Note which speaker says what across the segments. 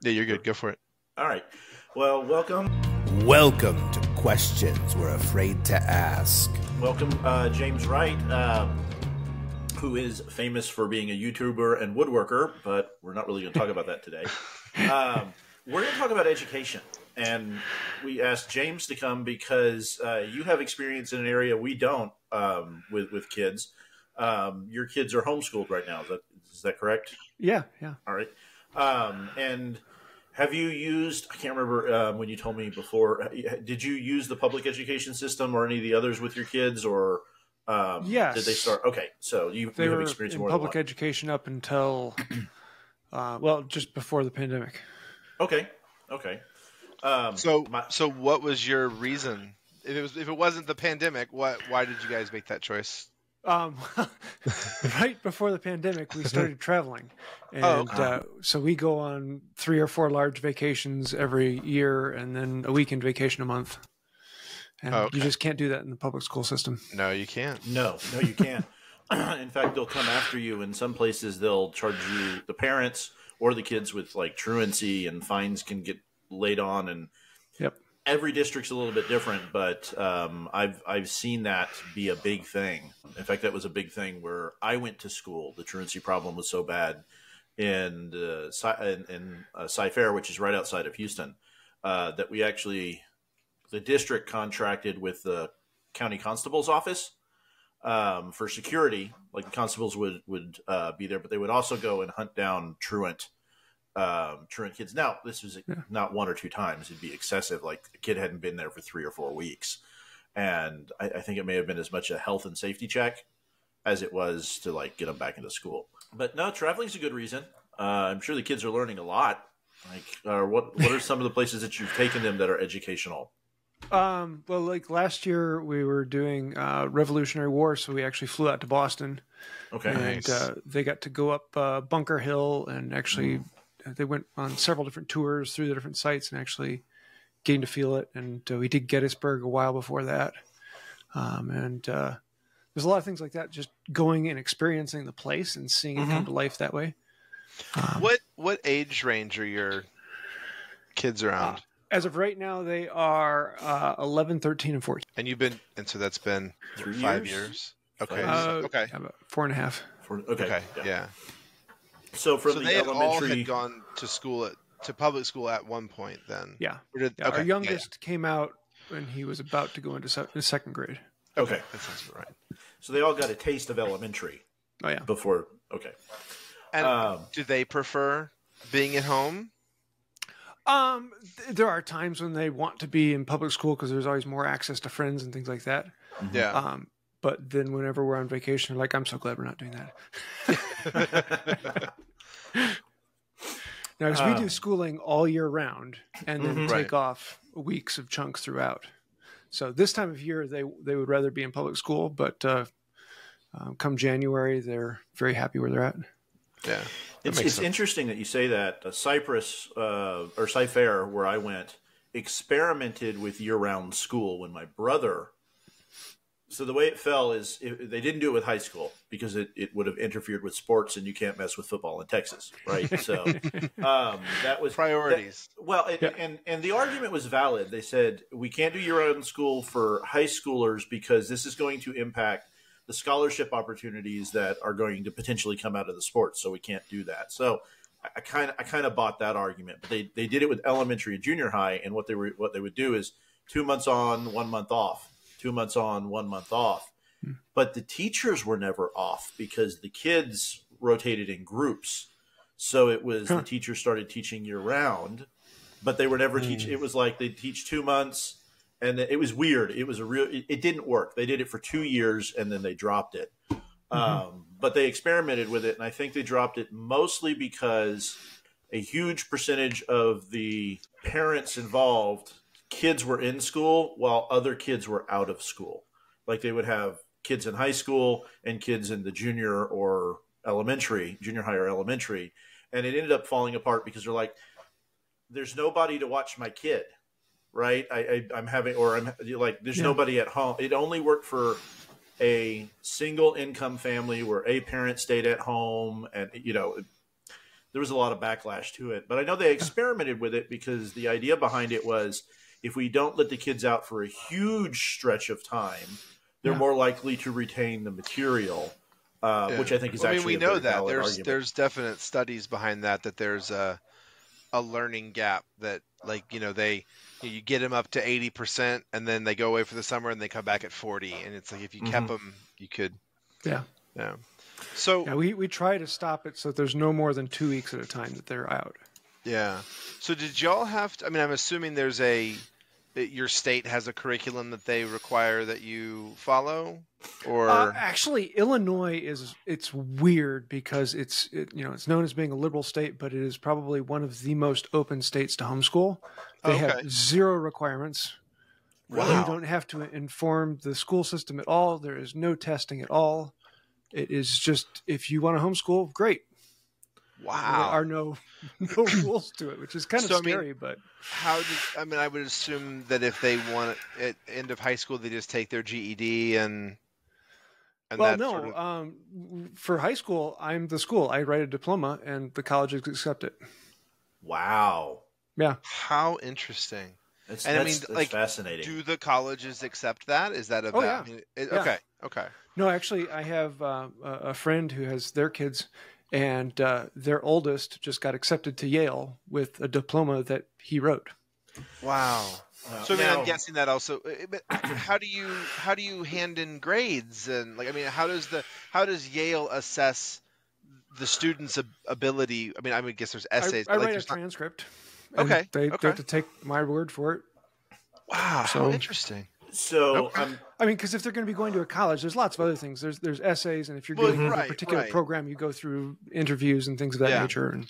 Speaker 1: Yeah, you're good. Go for it.
Speaker 2: All right. Well, welcome.
Speaker 3: Welcome to Questions We're Afraid to Ask.
Speaker 2: Welcome, James Wright, who is famous for being a YouTuber and woodworker, but we're not really going to talk about that today. We're going to talk about education. And we asked James to come because you have experience in an area we don't with kids. Your kids are homeschooled right now. Is that correct?
Speaker 4: Yeah.
Speaker 2: All right. And have you used, I can't remember when you told me before, did you use the public education system or any of the others with your kids, or
Speaker 4: yes.
Speaker 2: did they start? Okay, so you have experience
Speaker 4: in
Speaker 2: more
Speaker 4: public
Speaker 2: than one.
Speaker 4: education up until, just before the pandemic.
Speaker 2: Okay.
Speaker 1: So what was your reason? If it wasn't the pandemic, why did you guys make that choice?
Speaker 4: Right before the pandemic, we started traveling. And so we go on 3 or 4 large vacations every year and then a weekend vacation a month. And you just can't do that in the public school system.
Speaker 1: No, you can't.
Speaker 2: No, you can't. In fact, they'll come after you. In some places, they'll charge you, the parents or the kids, with like truancy, and fines can get laid on. And
Speaker 4: yep.
Speaker 2: Every district's a little bit different, but I've seen that be a big thing. In fact, that was a big thing where I went to school. The truancy problem was so bad in Cy-Fair, which is right outside of Houston, that we actually, the district contracted with the county constable's office for security. Like the constables would be there, but they would also go and hunt down truant kids. Now, this was not 1 or 2 times. It'd be excessive. Like a kid hadn't been there for 3 or 4 weeks. And I think it may have been as much a health and safety check as it was to like get them back into school. But no, traveling's a good reason. I'm sure the kids are learning a lot. Like, what are some of the places that you've taken them that are educational?
Speaker 4: Well, like last year we were doing Revolutionary War, so we actually flew out to Boston.
Speaker 2: Okay,
Speaker 4: and
Speaker 2: nice.
Speaker 4: They got to go up Bunker Hill and actually they went on several different tours through the different sites and actually gained to feel it. And we did Gettysburg a while before that. There's a lot of things like that, just going and experiencing the place and seeing it come to life that way.
Speaker 1: What age range are your kids around?
Speaker 4: As of right now, they are 11, 13, and 14.
Speaker 1: And so that's been 5 years? Okay. Okay.
Speaker 4: About 4.5.
Speaker 1: Okay. Yeah.
Speaker 2: So from the
Speaker 1: they
Speaker 2: elementary,
Speaker 1: all had gone to school to public school at one point then.
Speaker 4: Yeah.
Speaker 1: Our
Speaker 4: youngest came out when he was about to go into second grade.
Speaker 2: Okay.
Speaker 1: That sounds right.
Speaker 2: So they all got a taste of elementary.
Speaker 4: Oh yeah.
Speaker 2: Before. Okay.
Speaker 1: And do they prefer being at home?
Speaker 4: There are times when they want to be in public school because there's always more access to friends and things like that.
Speaker 1: Yeah.
Speaker 4: But then whenever we're on vacation, they're like, I'm so glad we're not doing that. Now, because we do schooling all year round and then take off weeks of chunks throughout. So this time of year, they would rather be in public school, but come January, they're very happy where they're at.
Speaker 1: Yeah.
Speaker 2: It's interesting that you say that. Cypress or Cy-Fair, where I went, experimented with year-round school when my brother. So the way it fell is they didn't do it with high school because it would have interfered with sports, and you can't mess with football in Texas, right? So that was
Speaker 1: priorities.
Speaker 2: And the argument was valid. They said we can't do year-round school for high schoolers because this is going to impact the scholarship opportunities that are going to potentially come out of the sports. So we can't do that. So I kind of bought that argument, but they did it with elementary and junior high. And what they would do is 2 months on, 1 month off, 2 months on, 1 month off. But the teachers were never off because the kids rotated in groups. So it was the teachers started teaching year round, but they were never teaching. It was like they'd teach 2 months. And it was weird. It was it didn't work. They did it for 2 years and then they dropped it. But they experimented with it. And I think they dropped it mostly because a huge percentage of the parents involved, kids were in school while other kids were out of school. Like they would have kids in high school and kids in the junior high or elementary. And it ended up falling apart because they're like, there's nobody to watch my kid. Right. There's nobody at home. It only worked for a single income family where a parent stayed at home. And, there was a lot of backlash to it. But I know they experimented with it because the idea behind it was if we don't let the kids out for a huge stretch of time, they're more likely to retain the material, which I think is actually
Speaker 1: we know that there's definite studies behind that there's a learning gap that, like, you get them up to 80% and then they go away for the summer and they come back at 40. And it's like, if you kept them, you could. Yeah. Yeah. So
Speaker 4: we try to stop it so that there's no more than 2 weeks at a time that they're out.
Speaker 1: Yeah. So did y'all have to, I'm assuming your state has a curriculum that they require that you follow, or
Speaker 4: actually Illinois it's weird because it's known as being a liberal state, but it is probably one of the most open states to homeschool. They have zero requirements. Wow. You don't have to inform the school system at all. There is no testing at all. It is just, if you want to homeschool, great.
Speaker 1: Wow.
Speaker 4: There are no rules to it, which is kind of scary. But
Speaker 1: I would assume that if they want at end of high school, they just take their GED and
Speaker 4: well, no. For high school, I'm the school. I write a diploma, and the colleges accept it.
Speaker 2: Wow.
Speaker 4: Yeah.
Speaker 1: How interesting.
Speaker 2: That's
Speaker 1: like,
Speaker 2: fascinating.
Speaker 1: Do the colleges accept that? Is that
Speaker 4: yeah.
Speaker 1: Okay.
Speaker 4: No, actually, I have a friend who has their kids, and their oldest just got accepted to Yale with a diploma that he wrote.
Speaker 1: Wow. So I'm guessing that also. But how do you hand in grades, and how does Yale assess the student's ability? I would guess there's essays.
Speaker 4: I write a transcript.
Speaker 1: Okay.
Speaker 4: They have to take my word for it.
Speaker 1: Wow. How interesting.
Speaker 2: So,
Speaker 4: because if they're going to be going to a college, there's lots of other things. There's essays, and if you're getting a particular program, you go through interviews and things of that nature. And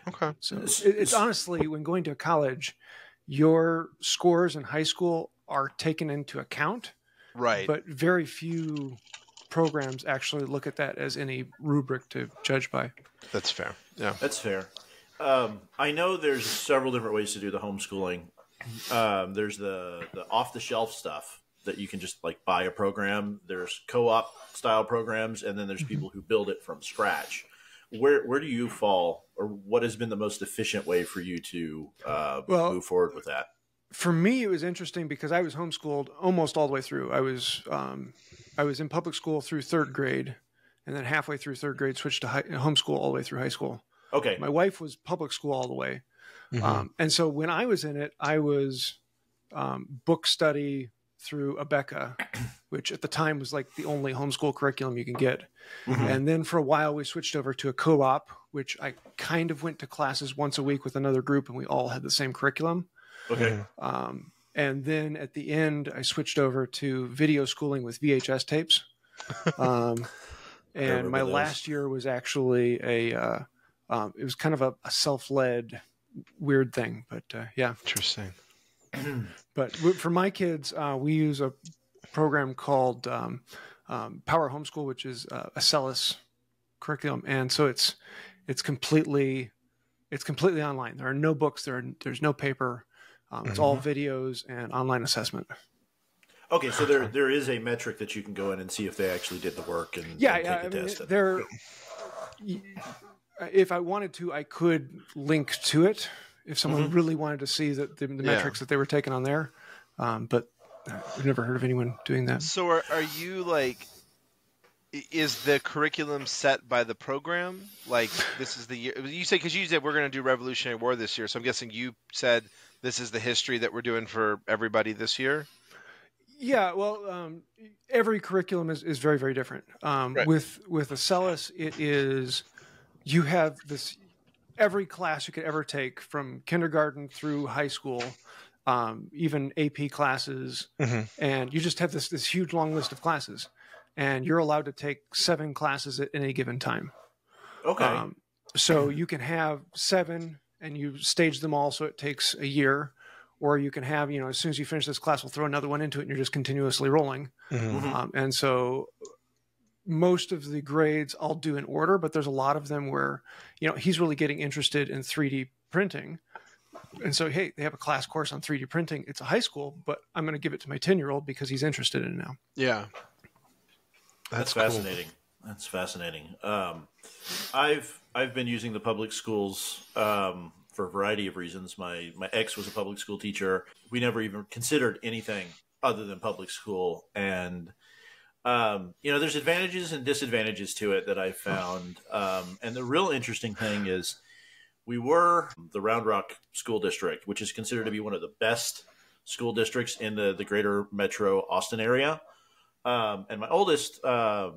Speaker 1: okay.
Speaker 4: So it's honestly, when going to a college, your scores in high school are taken into account,
Speaker 1: right?
Speaker 4: But very few programs actually look at that as any rubric to judge by.
Speaker 1: That's fair. Yeah,
Speaker 2: that's fair. I know there's several different ways to do the homeschooling. There's the off-the-shelf stuff that you can just buy a program. There's co-op style programs, and then there's people who build it from scratch. Where do you fall, or what has been the most efficient way for you to move forward with that?
Speaker 4: For me, it was interesting because I was homeschooled almost all the way through. I was in public school through third grade, and then halfway through third grade switched to homeschool all the way through high school.
Speaker 2: Okay.
Speaker 4: My wife was public school all the way. And so when I was in it, I was book study through Abeka, which at the time was like the only homeschool curriculum you can get. And then for a while, we switched over to a co-op, which I kind of went to classes once a week with another group, and we all had the same curriculum.
Speaker 2: Okay.
Speaker 4: And then at the end, I switched over to video schooling with VHS tapes. And my last year was actually it was kind of a self-led weird thing, but yeah.
Speaker 1: Interesting.
Speaker 4: But for my kids, we use a program called Power Homeschool, which is a Celis curriculum, and so it's completely online. There are no books. There's no paper. It's all videos and online assessment.
Speaker 2: Okay, so there is a metric that you can go in and see if they actually did the work and take a test.
Speaker 4: If I wanted to, I could link to it if someone really wanted to see the metrics that they were taking on there. But I've never heard of anyone doing that.
Speaker 1: So are you is the curriculum set by the program? Like, this is the year you said, because you said we're going to do Revolutionary War this year. So I'm guessing you said this is the history that we're doing for everybody this year.
Speaker 4: Yeah, well, every curriculum is very, very different. Right. With a Celis, it is, you have this, every class you could ever take from kindergarten through high school, even AP classes, and you just have this huge long list of classes, and you're allowed to take 7 classes at any given time.
Speaker 2: Okay.
Speaker 4: So you can have 7, and you stage them all, so it takes a year. Or you can have, as soon as you finish this class, we'll throw another one into it, and you're just continuously rolling. And so most of the grades I'll do in order, but there's a lot of them where, he's really getting interested in 3D printing. And so, hey, they have a class course on 3D printing. It's a high school, but I'm going to give it to my 10-year-old because he's interested in it now.
Speaker 1: Yeah.
Speaker 2: That's fascinating. That's fascinating. I've been using the public schools for a variety of reasons. My ex was a public school teacher. We never even considered anything other than public school, and there's advantages and disadvantages to it that I found. And the real interesting thing is we were the Round Rock School District, which is considered to be one of the best school districts in the greater metro Austin area. And my oldest, was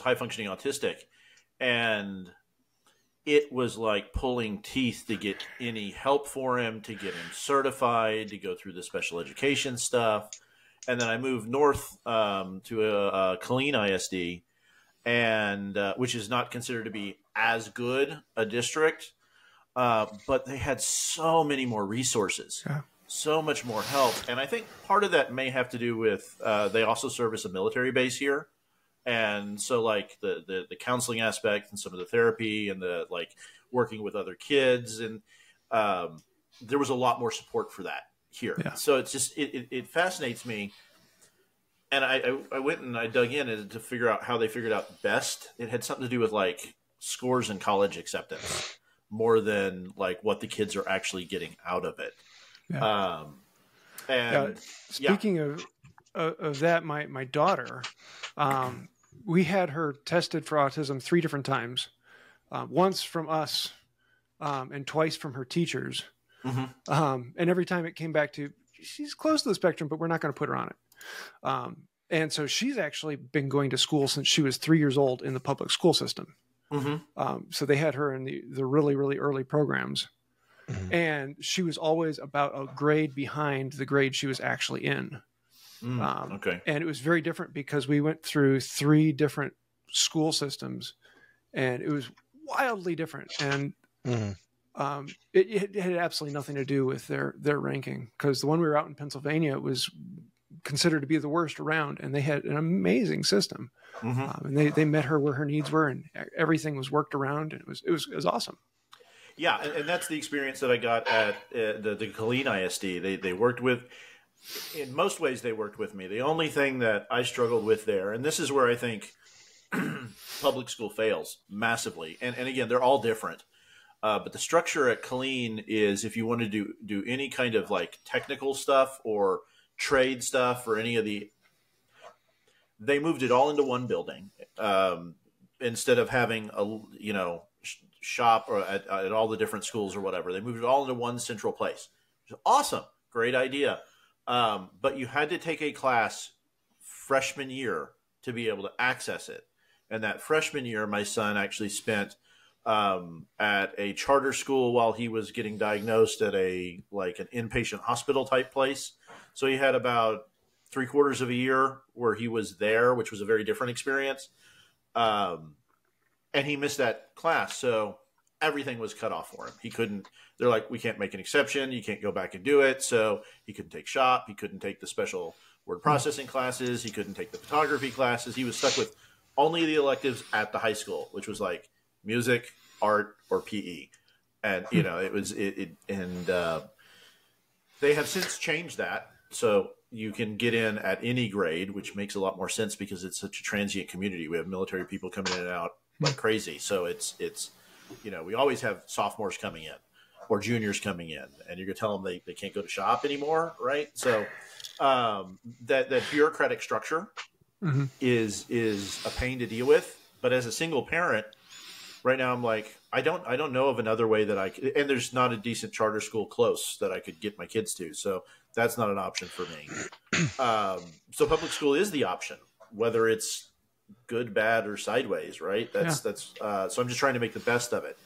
Speaker 2: high functioning autistic, and it was like pulling teeth to get any help for him, to get him certified, to go through the special education stuff. And then I moved north to a Killeen ISD, and which is not considered to be as good a district, but they had so many more resources, so much more help. And I think part of that may have to do with they also service a military base here. And so like the counseling aspect and some of the therapy and the like working with other kids, and there was a lot more support for that here. Yeah. So it's just, it fascinates me. And I went and I dug in to figure out how they figured out best. It had something to do with like scores and college acceptance more than like what the kids are actually getting out of it. Yeah.
Speaker 4: Speaking of that, my daughter, we had her tested for autism 3 different times, once from us, and twice from her teachers. Mm-hmm. And every time it came back to, she's close to the spectrum, but we're not going to put her on it. And so she's actually been going to school since she was 3 years old in the public school system. Mm-hmm. So they had her in the really, really early programs. Mm-hmm. And she was always about a grade behind the grade she was actually in. Okay. And it was very different because we went through 3 different school systems, and it was wildly different. And it had absolutely nothing to do with their ranking, because the one we were out in Pennsylvania was considered to be the worst around, and they had an amazing system. Mm-hmm. And they met her where her needs were, and everything was worked around, and it was awesome.
Speaker 2: Yeah, and that's the experience that I got at the Killeen ISD. They worked with. In most ways, they worked with me. The only thing that I struggled with there, and this is where I think public school fails massively, and again, they're all different. But the structure at Killeen is, if you want to do any kind of like technical stuff or trade stuff or any of they moved it all into one building, instead of having a shop or at all the different schools or whatever. They moved it all into one central place. Awesome, great idea. But you had to take a class freshman year to be able to access it. And that freshman year, my son actually spent at a charter school while he was getting diagnosed at an inpatient hospital type place. So he had about 3/4 of a year where he was there, which was a very different experience. And he missed that class. So everything was cut off for him. He couldn't, they're like, we can't make an exception. You can't go back and do it. So he couldn't take shop. He couldn't take the special word processing classes. He couldn't take the photography classes. He was stuck with only the electives at the high school, which was like music, art, or PE. And, they have since changed that. So you can get in at any grade, which makes a lot more sense because it's such a transient community. We have military people coming in and out like crazy. So it's we always have sophomores coming in or juniors coming in, and you're going to tell them they can't go to shop anymore, right? So that bureaucratic structure is a pain to deal with. But as a single parent, right now I'm like, I don't know of another way that I could, and there's not a decent charter school close that I could get my kids to. So that's not an option for me. So public school is the option, whether it's good, bad, or sideways, right? So I'm just trying to make the best of it.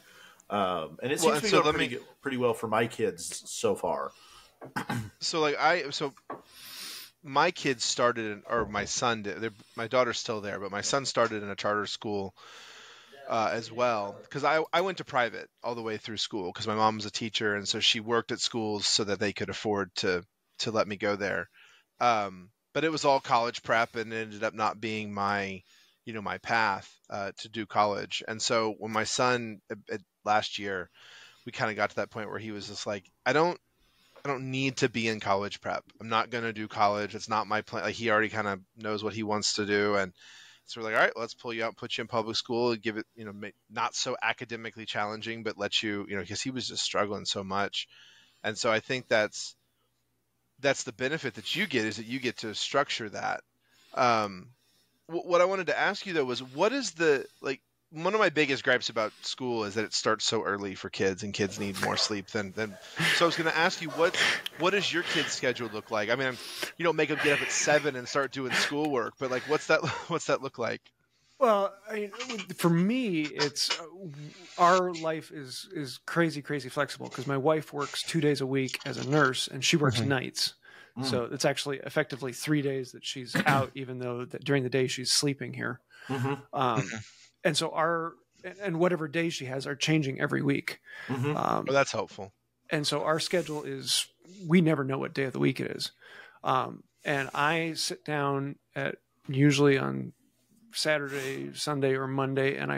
Speaker 2: And it seems to be going pretty well for my kids so far.
Speaker 1: So my kids started or my son did. My daughter's still there, but my son started in a charter school as well, because I went to private all the way through school because my mom was a teacher, and so she worked at schools so that they could afford to let me go there. But it was all college prep, and it ended up not being my path to do college. And so when my son last year, we kind of got to that point where he was just like, I don't need to be in college prep. I'm not going to do college. It's not my plan. Like, he already kind of knows what he wants to do. And So we're like, all right, let's pull you out, put you in public school, and give it, not so academically challenging, but let you, because he was just struggling so much. And so I think that's the benefit that you get, is that you get to structure that. What I wanted to ask you though was, what is one of my biggest gripes about school is that it starts so early for kids, and kids need more sleep than. So I was going to ask you, what does your kid's schedule look like? I mean, you don't make them get up at 7 and start doing schoolwork, but like, what's that look like?
Speaker 4: Well, for me, it's our life is crazy flexible, because my wife works 2 days a week as a nurse, and she works nights. So it's actually effectively 3 days that she's out, even though during the day she's sleeping here. And so and whatever days she has are changing every week.
Speaker 1: Well, that's helpful.
Speaker 4: And so our schedule is, we never know what day of the week it is. And I sit down usually on Saturday, Sunday, or Monday, and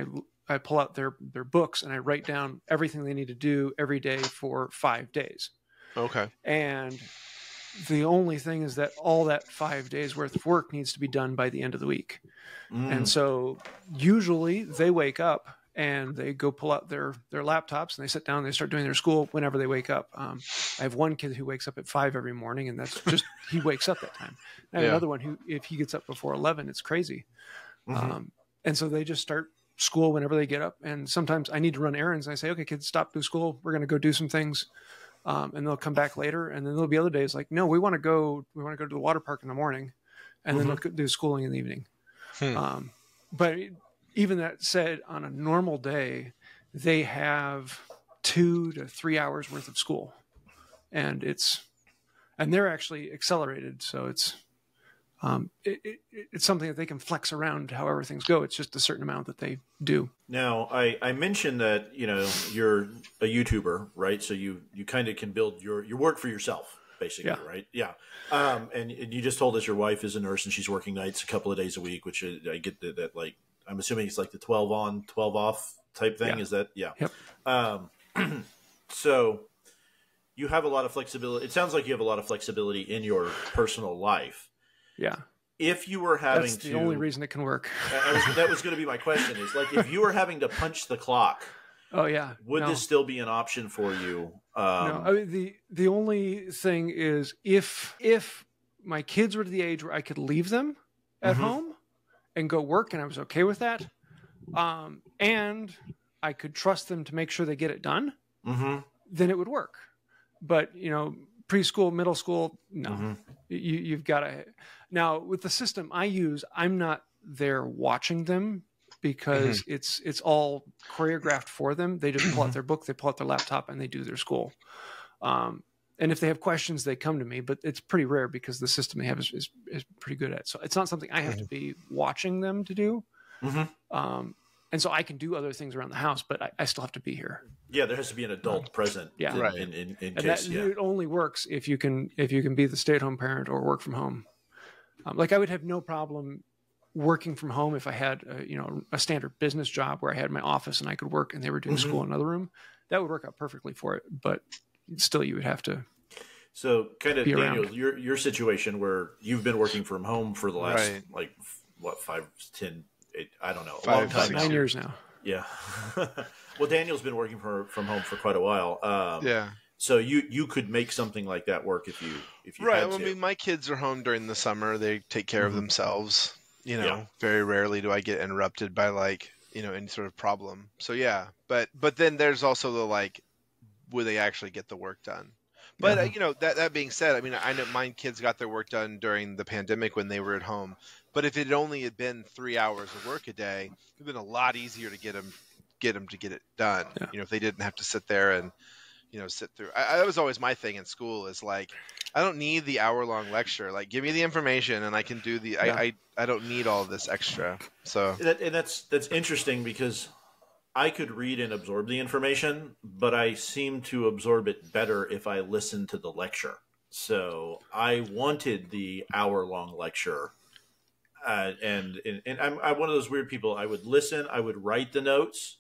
Speaker 4: I pull out their books, and I write down everything they need to do every day for 5 days.
Speaker 1: Okay.
Speaker 4: And the only thing is that all that 5 days worth of work needs to be done by the end of the week. And so usually they wake up and they go pull out their laptops, and they sit down and they start doing their school whenever they wake up. I have one kid who wakes up at 5 every morning, and that's just, he wakes up that time. I have another one who, if he gets up before 11, it's crazy. And so they just start school whenever they get up. And sometimes I need to run errands, and I say, okay, kids, stop doing school. We're going to go do some things. And they'll come back later. And then there'll be other days like, no, we want to go to the water park in the morning, and then they'll do schooling in the evening. But even that said, on a normal day, they have 2 to 3 hours worth of school, and they're actually accelerated. So it's something that they can flex around however things go. It's just a certain amount that they do. Now,
Speaker 2: I mentioned that, you're a YouTuber, right? So you kind of can build your work for yourself, basically, right? Yeah. And you just told us your wife is a nurse, and she's working nights a couple of days a week, which I get that like, I'm assuming it's like the 12 on, 12 off type thing.
Speaker 4: Yeah.
Speaker 2: Is that? Yeah.
Speaker 4: Yep.
Speaker 2: So you have a lot of flexibility. It sounds like you have a lot of flexibility in your personal life.
Speaker 4: Yeah.
Speaker 2: If you were having
Speaker 4: That's the only reason it can work.
Speaker 2: That was going to be my question, is like, if you were having to punch the clock,
Speaker 4: oh yeah,
Speaker 2: would this still be an option for you?
Speaker 4: No, I mean, the only thing is, if my kids were to the age where I could leave them at home and go work, and I was okay with that, and I could trust them to make sure they get it done, then it would work. But preschool, middle school, no. You've got to. Now, with the system I use, I'm not there watching them, because it's all choreographed for them. They just pull out their book, they pull out their laptop, and they do their school. And if they have questions, they come to me, but it's pretty rare, because the system they have is pretty good at. So it's not something I have to be watching them to do. And so I can do other things around the house, but I still have to be here.
Speaker 2: Yeah, there has to be an adult present.
Speaker 4: Yeah,
Speaker 2: in
Speaker 4: and
Speaker 2: case.
Speaker 4: It only works if you can be the stay-at-home parent or work from home. Like, I would have no problem working from home if I had a standard business job where I had my office and I could work, and they were doing school in another room. That would work out perfectly for it. But still, you would have to.
Speaker 2: So, kind of, Daniel, your situation where you've been working from home for the last 5, 10. I don't know.
Speaker 1: 5, 6,
Speaker 4: 9 years now.
Speaker 2: Yeah. Well, Daniel's been working from home for quite a while.
Speaker 1: Yeah.
Speaker 2: So you could make something like that work if you
Speaker 1: right.
Speaker 2: had to.
Speaker 1: I mean, my kids are home during the summer. They take care of themselves. Very rarely do I get interrupted by any sort of problem. So yeah, but then there's also the will they actually get the work done? But that being said, I mean, I know my kids got their work done during the pandemic when they were at home. But if it had been 3 hours of work a day, it'd been a lot easier to get them to get it done. Yeah. If they didn't have to sit there and sit through. That was always my thing in school, is I don't need the hour-long lecture. Give me the information and I can do the. Yeah. I don't need all this extra. So
Speaker 2: that's interesting, because I could read and absorb the information, but I seem to absorb it better if I listen to the lecture. So I wanted the hour-long lecture. And I'm one of those weird people. I would listen, I would write the notes,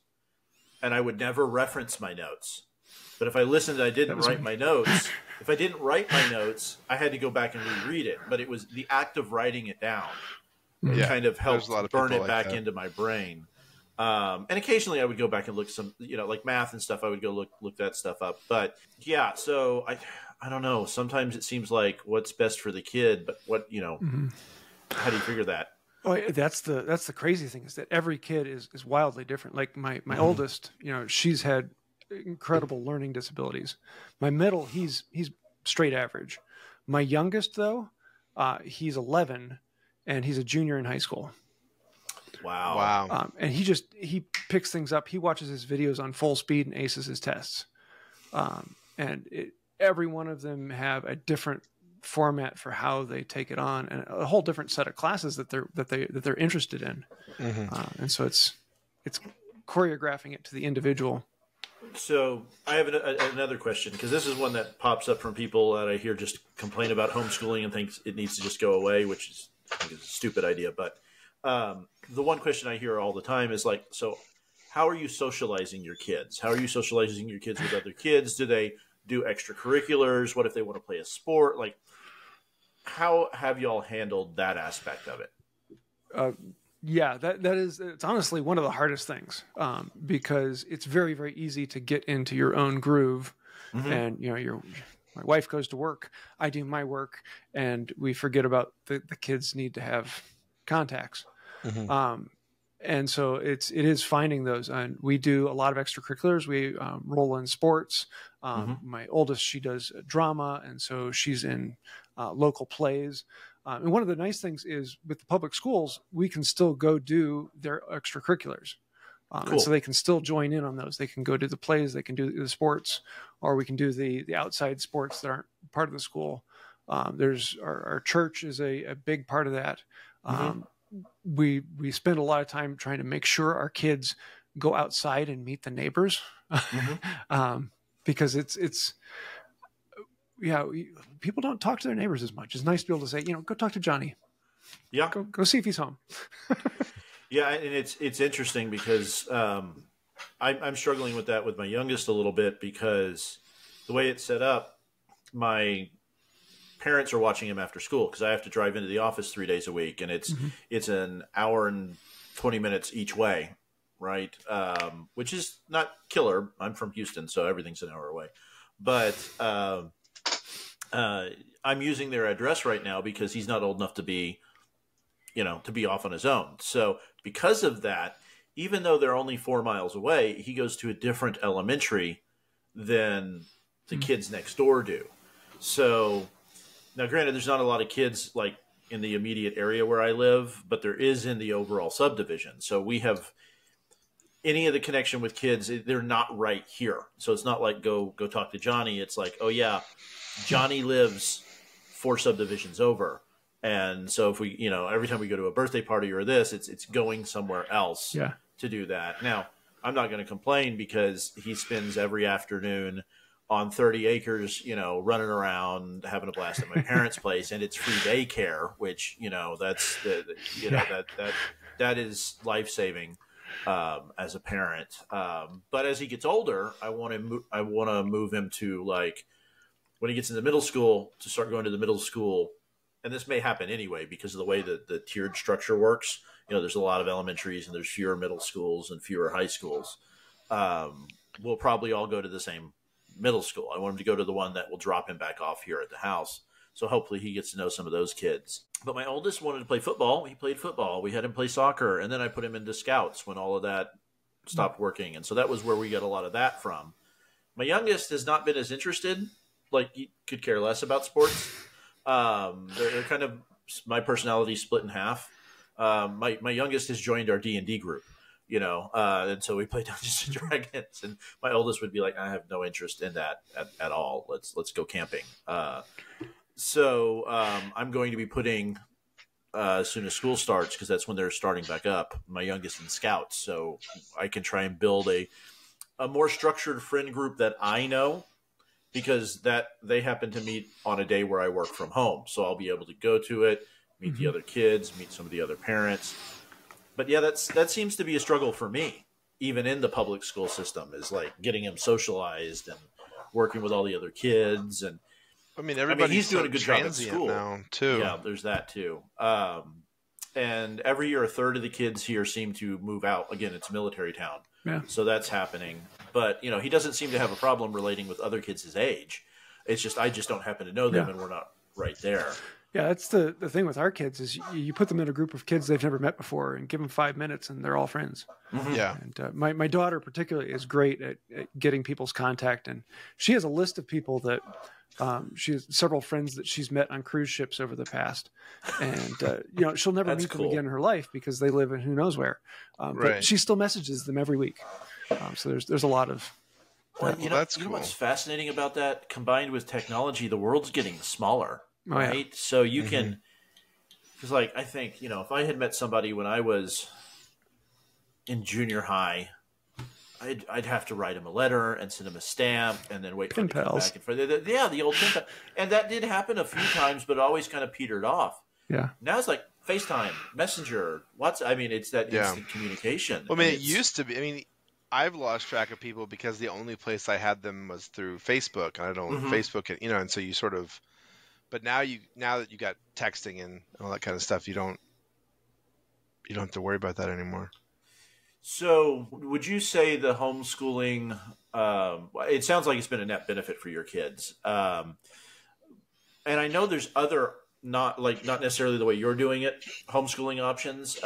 Speaker 2: and I would never reference my notes. But if I listened and I didn't write my notes, if I didn't write my notes, I had to go back and reread it. But it was the act of writing it down It kind of helped burn it
Speaker 1: like
Speaker 2: back
Speaker 1: that.
Speaker 2: into my brain. And occasionally I would go back and look some, like math and stuff. I would go look that stuff up. But yeah, so I don't know. Sometimes it seems like what's best for the kid, but how do you figure that?
Speaker 4: Oh, that's the crazy thing, is that every kid is wildly different. Like my oldest, she's had incredible learning disabilities. My middle, he's straight average. My youngest, though, he's 11 and he's a junior in high school.
Speaker 2: Wow.
Speaker 4: And he picks things up. He watches his videos on full speed and aces his tests. Every one of them have a different format for how they take it on, and a whole different set of classes that they're interested in. And so it's choreographing it to the individual.
Speaker 2: So I have another question, because this is one that pops up from people that I hear just complain about homeschooling and think it needs to just go away, which is, I think, is a stupid idea. But the one question I hear all the time is like, so how are you socializing your kids? How are you socializing your kids with other kids? Do they do extracurriculars? What if they want to play a sport? Like, how have y'all handled that aspect of it?
Speaker 4: Yeah, it's honestly one of the hardest things, because it's very, very easy to get into your own groove. And, my wife goes to work, I do my work, and we forget about the kids need to have contacts. And so it is finding those, and we do a lot of extracurriculars. We roll in sports. My oldest, she does drama, and so she's in local plays. And one of the nice things is with the public schools, we can still go do their extracurriculars. And so they can still join in on those. They can go do the plays, they can do the sports, or we can do the outside sports that aren't part of the school. There's our church is a big part of that. We spend a lot of time trying to make sure our kids go outside and meet the neighbors, because it's people don't talk to their neighbors as much. It's nice to be able to say, go talk to Johnny.
Speaker 2: Yeah,
Speaker 4: go see if he's home.
Speaker 2: Yeah, and it's interesting because I'm struggling with that with my youngest a little bit, because the way it's set up, my parents are watching him after school, because I have to drive into the office 3 days a week, and it's an hour and 20 minutes each way, right? Which is not killer. I'm from Houston, so everything's an hour away. But I'm using their address right now because he's not old enough to be off on his own. So because of that, even though they're only 4 miles away, he goes to a different elementary than the kids next door do. So now, granted, there's not a lot of kids like in the immediate area where I live, but there is in the overall subdivision. So we have any of the connection with kids, they're not right here. So it's not like go talk to Johnny. It's like, oh yeah, Johnny lives 4 subdivisions over. And so if we, every time we go to a birthday party or this, it's going somewhere else to do that. Now, I'm not going to complain because he spends every afternoon on 30 acres, running around, having a blast at my parents' place, and it's free daycare, which, that's that is life-saving as a parent. But as he gets older, I want to move him to, like, when he gets into middle school, to start going to the middle school. And this may happen anyway because of the way that the tiered structure works. There's a lot of elementaries and there's fewer middle schools and fewer high schools. We'll probably all go to the same middle school. I want him to go to the one that will drop him back off here at the house. So hopefully he gets to know some of those kids. But my oldest wanted to play football. He played football. We had him play soccer. And then I put him into scouts when all of that stopped working. And so that was where we got a lot of that from. My youngest has not been as interested. Like, he could care less about sports. They're kind of, my personality split in half. My youngest has joined our D&D group, and so we play Dungeons and Dragons, and my oldest would be like, I have no interest in that at all. Let's go camping. So I'm going to be putting, as soon as school starts, because that's when they're starting back up, my youngest in scouts. So I can try and build a more structured friend group that I know, because that they happen to meet on a day where I work from home. So I'll be able to go to it, meet the other kids, meet some of the other parents. But yeah, that seems to be a struggle for me, even in the public school system, is like getting him socialized and working with all the other kids. And
Speaker 1: everybody's
Speaker 2: he's doing a good job at school
Speaker 1: now too.
Speaker 2: Yeah, there's that too. And and every year a third of the kids here seem to move out. Again, it's a military town, so that's happening. But he doesn't seem to have a problem relating with other kids his age. It's just I just don't happen to know them, and we're not right there.
Speaker 4: Yeah, that's the thing with our kids is you put them in a group of kids they've never met before and give them 5 minutes and they're all friends.
Speaker 2: Mm-hmm.
Speaker 1: Yeah.
Speaker 4: And my daughter particularly is great at getting people's contact. And she has a list of people that she has several friends that she's met on cruise ships over the past. And, she'll never meet them again in her life because they live in who knows where. But she still messages them every week. So there's a lot of...
Speaker 2: Well, that's cool. What's fascinating about that, combined with technology, the world's getting smaller. Right. Yeah. So you can, because I think, if I had met somebody when I was in junior high, I'd have to write him a letter and send him a stamp and then wait for him to come back. The old pen pal. And that did happen a few times, but it always kind of petered off.
Speaker 4: Yeah.
Speaker 2: Now it's like FaceTime, Messenger, WhatsApp. It's that instant communication.
Speaker 1: Well, it used to be, I've lost track of people because the only place I had them was through Facebook, and I don't Facebook, and so you sort of. But now that you got texting and all that kind of stuff, you don't have to worry about that anymore.
Speaker 2: So would you say the homeschooling, it sounds like it's been a net benefit for your kids. And I know there's other, not necessarily the way you're doing it, homeschooling options,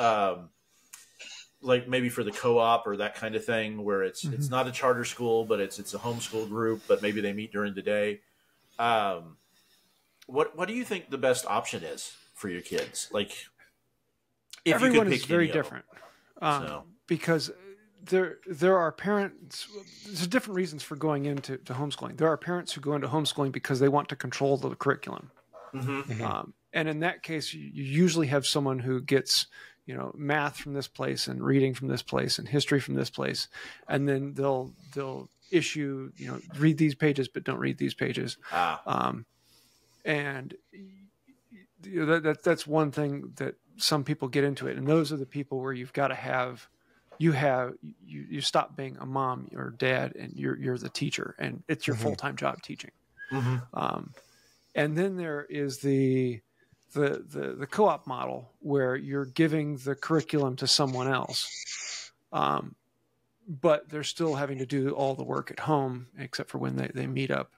Speaker 2: like maybe for the co-op or that kind of thing where it's not a charter school, but it's a homeschool group, but maybe they meet during the day. What do you think the best option is for your kids? Like, if
Speaker 4: everyone
Speaker 2: you could pick
Speaker 4: is very different, because there are parents. There's different reasons for going into homeschooling. There are parents who go into homeschooling because they want to control the curriculum, and in that case, you usually have someone who gets math from this place and reading from this place and history from this place, and then they'll issue read these pages but don't read these pages. And that's one thing that some people get into it, and those are the people where you've got to have you stop being a mom or dad and you're the teacher, and it's your full-time job teaching. And then there is the co-op model where you're giving the curriculum to someone else, but they're still having to do all the work at home except for when they meet up.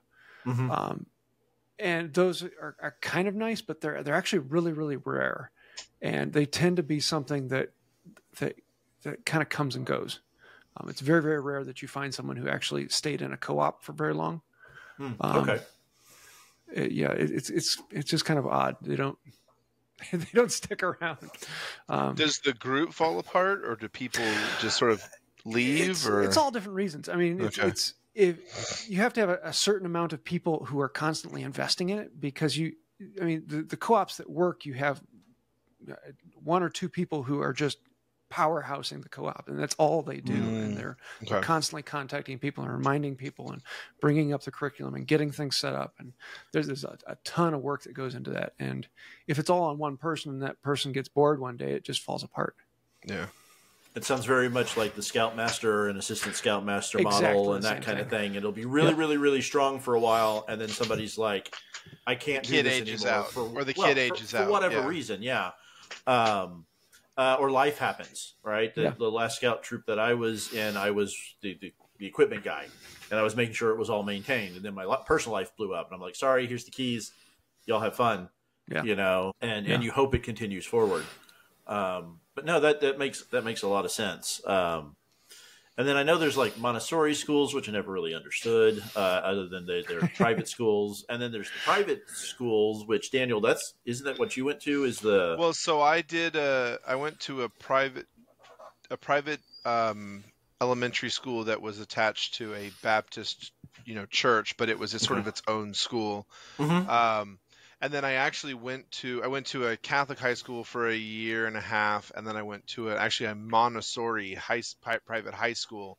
Speaker 4: And those are kind of nice, but they're actually really, really rare, and they tend to be something that kind of comes and goes. It's very, very rare that you find someone who actually stayed in a co-op for very long.
Speaker 2: Okay.
Speaker 4: It's just kind of odd. They don't stick around.
Speaker 1: Does the group fall apart, or do people just sort of leave?
Speaker 4: It's all different reasons. If you have to have a certain amount of people who are constantly investing in it, because the co-ops that work, you have one or two people who are just powerhousing the co-op, and that's all they do. And they're constantly contacting people and reminding people and bringing up the curriculum and getting things set up. And there's a ton of work that goes into that. And if it's all on one person and that person gets bored one day, it just falls apart.
Speaker 1: Yeah.
Speaker 2: It sounds very much like the Scoutmaster and Assistant Scoutmaster model and that kind of thing. It'll be really, really, really strong for a while, and then somebody's like, I can't do this anymore.
Speaker 1: Or the kid ages out.
Speaker 2: For whatever reason, or life happens, right? The last scout troop that I was in, I was the equipment guy, and I was making sure it was all maintained. And then my personal life blew up, and I'm like, sorry, here's the keys. Y'all have fun, and you hope it continues forward. But no, that makes a lot of sense. And then I know there's like Montessori schools, which I never really understood, other than they're private schools. And then there's the private schools, which Daniel, isn't that what you went to?
Speaker 1: So I did. I went to a private elementary school that was attached to a Baptist, church, but it was sort of its own school. And then I actually went to a Catholic high school for a year and a half, and then I went to a Montessori private high school.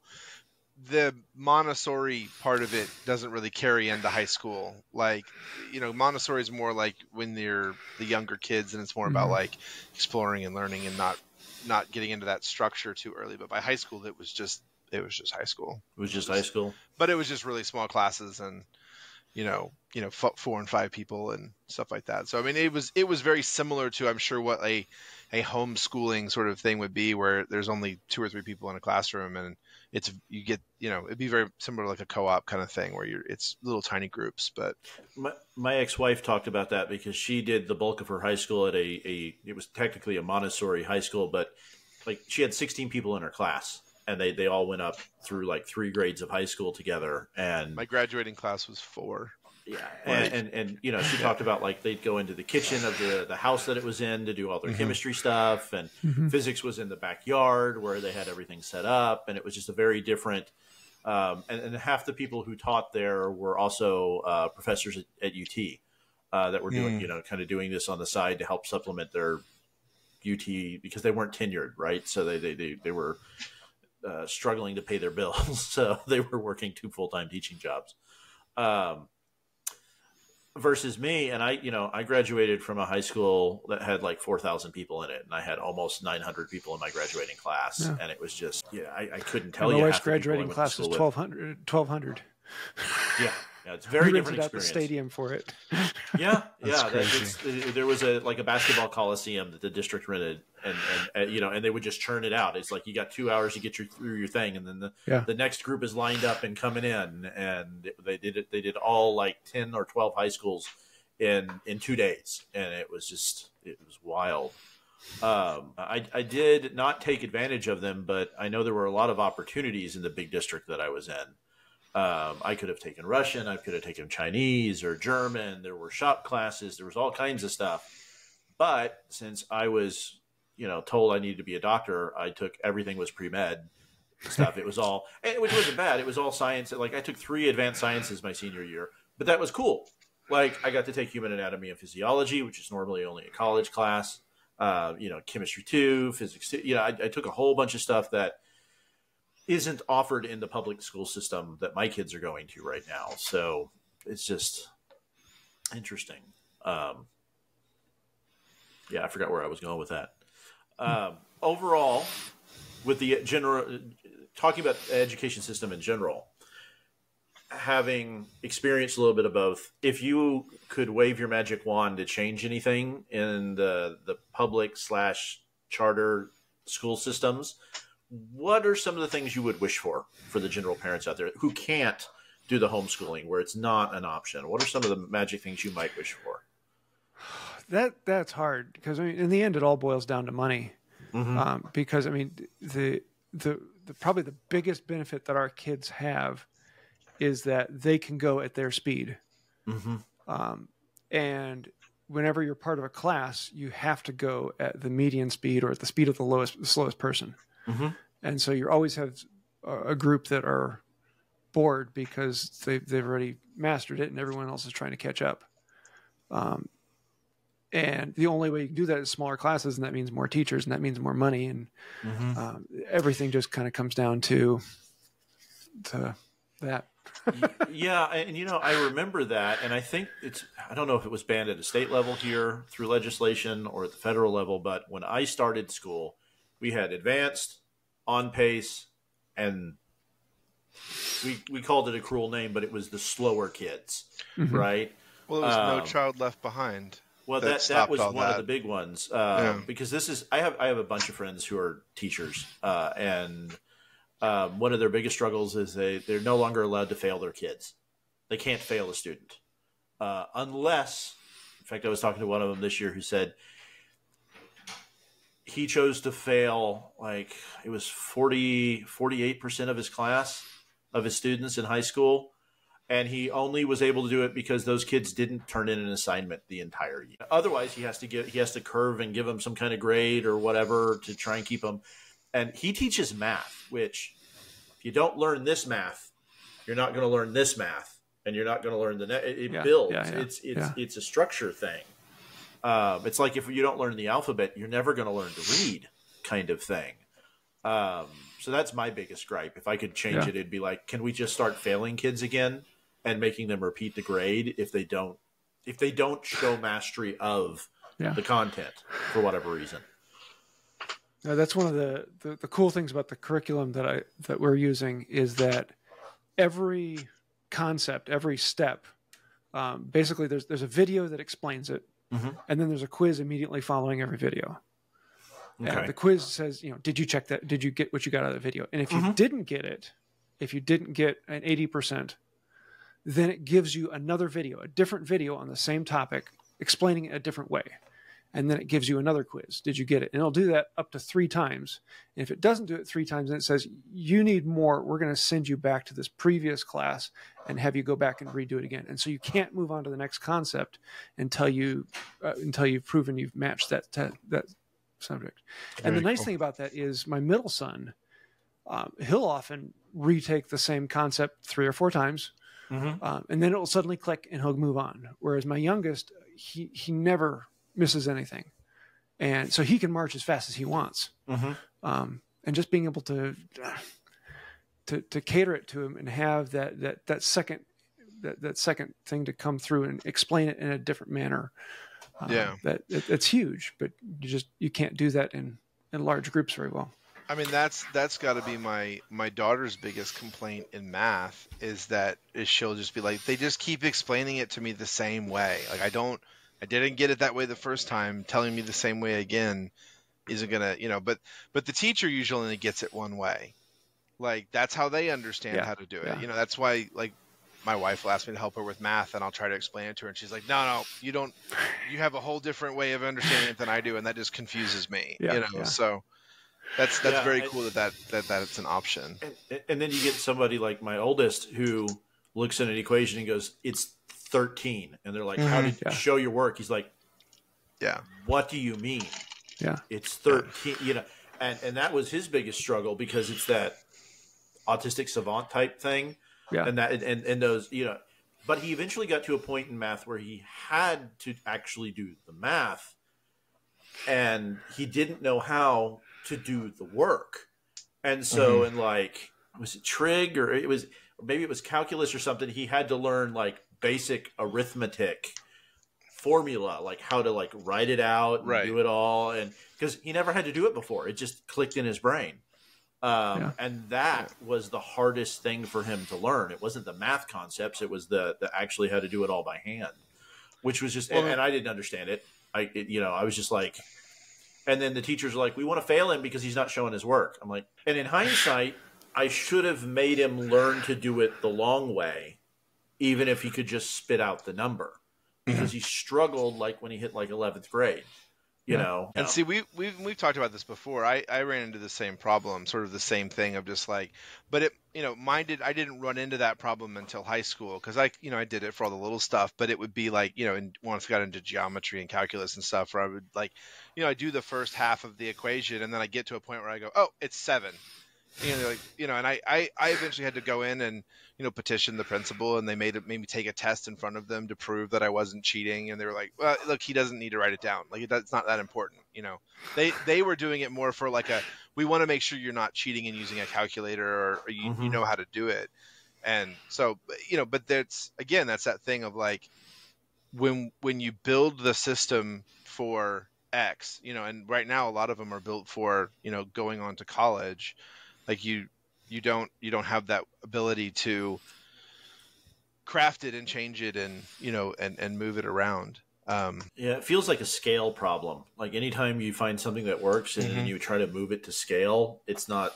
Speaker 1: The Montessori part of it doesn't really carry into high school. Like, Montessori is more like when they're the younger kids, and it's more about like exploring and learning and not getting into that structure too early. But by high school, it was just high school.
Speaker 2: It was just high school.
Speaker 1: But it was just really small classes, and 4 and 5 people and stuff like that. So I mean, it was very similar to, I'm sure, what a homeschooling sort of thing would be, where there's only 2 or 3 people in a classroom, and it'd be very similar to like a co-op kind of thing where it's little tiny groups. But
Speaker 2: my ex-wife talked about that because she did the bulk of her high school at it was technically a Montessori high school, but like she had 16 people in her class, and they all went up through like 3 grades of high school together. And
Speaker 1: my graduating class was 4.
Speaker 2: Yeah, and she talked about like they'd go into the kitchen of the house that it was in to do all their chemistry stuff, and physics was in the backyard where they had everything set up, and it was just a very different. And half the people who taught there were also professors at UT that were doing kind of doing this on the side to help supplement their UT, because they weren't tenured, right? So they were struggling to pay their bills, so they were working 2 full-time teaching jobs. Versus me, and I graduated from a high school that had like 4,000 people in it, and I had almost 900 people in my graduating class, and it was just I couldn't tell you.
Speaker 4: My wife's graduating class is 1,200.
Speaker 2: Yeah, it's very different experience.
Speaker 4: Out the stadium for it.
Speaker 2: Yeah. There was a basketball coliseum that the district rented, and they would just churn it out. It's like you got 2 hours to get through your thing, and then the next group is lined up and coming in, and they did all like 10 or 12 high schools in 2 days, and it was wild. I did not take advantage of them, but I know there were a lot of opportunities in the big district that I was in. I could have taken Russian, I could have taken Chinese or German. There were shop classes. There was all kinds of stuff. But since I was, told I needed to be a doctor, I took everything was pre-med stuff. It was all, which wasn't bad. It was all science. Like I took 3 advanced sciences my senior year, but that was cool. Like I got to take human anatomy and physiology, which is normally only a college class. Chemistry 2, physics 2. I took a whole bunch of stuff that isn't offered in the public school system that my kids are going to right now. So it's just interesting. I forgot where I was going with that. Overall, with the talking about the education system in general, having experienced a little bit of both, if you could wave your magic wand to change anything in the public / charter school systems, what are some of the things you would wish for the general parents out there who can't do the homeschooling, where it's not an option? What are some of the magic things you might wish for?
Speaker 4: That's hard, because in the end, it all boils down to money. Because the probably the biggest benefit that our kids have is that they can go at their speed. And whenever you're part of a class, you have to go at the median speed or at the speed of the slowest person. And so you always have a group that are bored because they've already mastered it and everyone else is trying to catch up. And the only way you can do that is smaller classes, and that means more teachers, and that means more money, and everything just kind of comes down to that.
Speaker 2: Yeah, and I remember that, and I think I don't know if it was banned at a state level here through legislation or at the federal level, but when I started school, we had advanced, on pace, and we called it a cruel name, but it was the slower kids, right?
Speaker 1: Well, it was No Child Left Behind.
Speaker 2: Well, that was one of the big ones, because I have a bunch of friends who are teachers, and one of their biggest struggles is they're no longer allowed to fail their kids. They can't fail a student unless, in fact, I was talking to one of them this year who said he chose to fail, like it was 48% of his class, of his students in high school. And he only was able to do it because those kids didn't turn in an assignment the entire year. Otherwise, he has to curve and give them some kind of grade or whatever to try and keep them. And he teaches math, which if you don't learn this math, you're not going to learn this math, and you're not going to learn it builds. It's a structure thing. It's like if you don't learn the alphabet, you're never going to learn to read, kind of thing. So that's my biggest gripe. If I could change it, it'd be like, can we just start failing kids again and making them repeat the grade if they don't show mastery of the content for whatever reason?
Speaker 4: Now, that's one of the cool things about the curriculum that we're using is that every concept, every step basically there's a video that explains it, and then there's a quiz immediately following every video. Okay. And the quiz says, did you check that? Did you get what you got out of the video? And if you didn't get it, if you didn't get an 80%, then it gives you another video, a different video on the same topic, explaining it a different way. And then it gives you another quiz. Did you get it? And it'll do that up to 3 times. And if it doesn't do it 3 times, then it says, you need more. We're going to send you back to this previous class and have you go back and redo it again. And so you can't move on to the next concept until you've proven you've matched that subject. And the nice thing about that is my middle son, he'll often retake the same concept 3 or 4 times, and then it will suddenly click and he'll move on. Whereas my youngest, he never misses anything, and so he can march as fast as he wants. And just being able to cater it to him and have that second thing to come through and explain it in a different manner. It's huge, but you can't do that in large groups very well.
Speaker 1: I mean, that's got to be my daughter's biggest complaint in math is she'll just be like, they just keep explaining it to me the same way. Like I didn't get it that way the first time. Telling me the same way again isn't gonna, but the teacher usually only gets it one way. Like that's how they understand how to do it. Yeah. That's why like my wife will ask me to help her with math and I'll try to explain it to her and she's like, no, you don't, you have a whole different way of understanding it than I do. And that just confuses me, So that's very cool that it's an option.
Speaker 2: And then you get somebody like my oldest who looks at an equation and goes, it's 13. And they're like, how did you show your work? He's like, what do you mean?
Speaker 4: Yeah.
Speaker 2: It's 13, and that was his biggest struggle because it's that autistic savant type thing. Yeah. And those, but he eventually got to a point in math where he had to actually do the math and he didn't know how to do the work. And so in like, was it trig or maybe it was calculus or something. He had to learn like basic arithmetic formula, like how to like write it out and do it all. And because he never had to do it before, it just clicked in his brain. And that was the hardest thing for him to learn. It wasn't the math concepts. It was the actually how to do it all by hand, which was just, and I didn't understand it. I was just like, and then the teachers were like, we want to fail him because he's not showing his work. I'm like, and in hindsight, I should have made him learn to do it the long way, even if he could just spit out the number because he struggled like when he hit like 11th grade. You know,
Speaker 1: and see, we've talked about this before. I ran into the same problem, sort of the same thing of just like, but I didn't run into that problem until high school because I did it for all the little stuff, but it would be like, and once I got into geometry and calculus and stuff, where I would like, I do the first half of the equation and then I get to a point where I go, oh, it's 7. And I eventually had to go in and, petition the principal, and they made me take a test in front of them to prove that I wasn't cheating. And they were like, well, look, he doesn't need to write it down. Like, it's not that important. They were doing it more for like we want to make sure you're not cheating and using a calculator or you know how to do it. And so, but that's that thing of like, when you build the system for X, and right now a lot of them are built for, going on to college. Like you don't have that ability to craft it and change it and and move it around.
Speaker 2: It feels like a scale problem. Like anytime you find something that works and then you try to move it to scale, it's not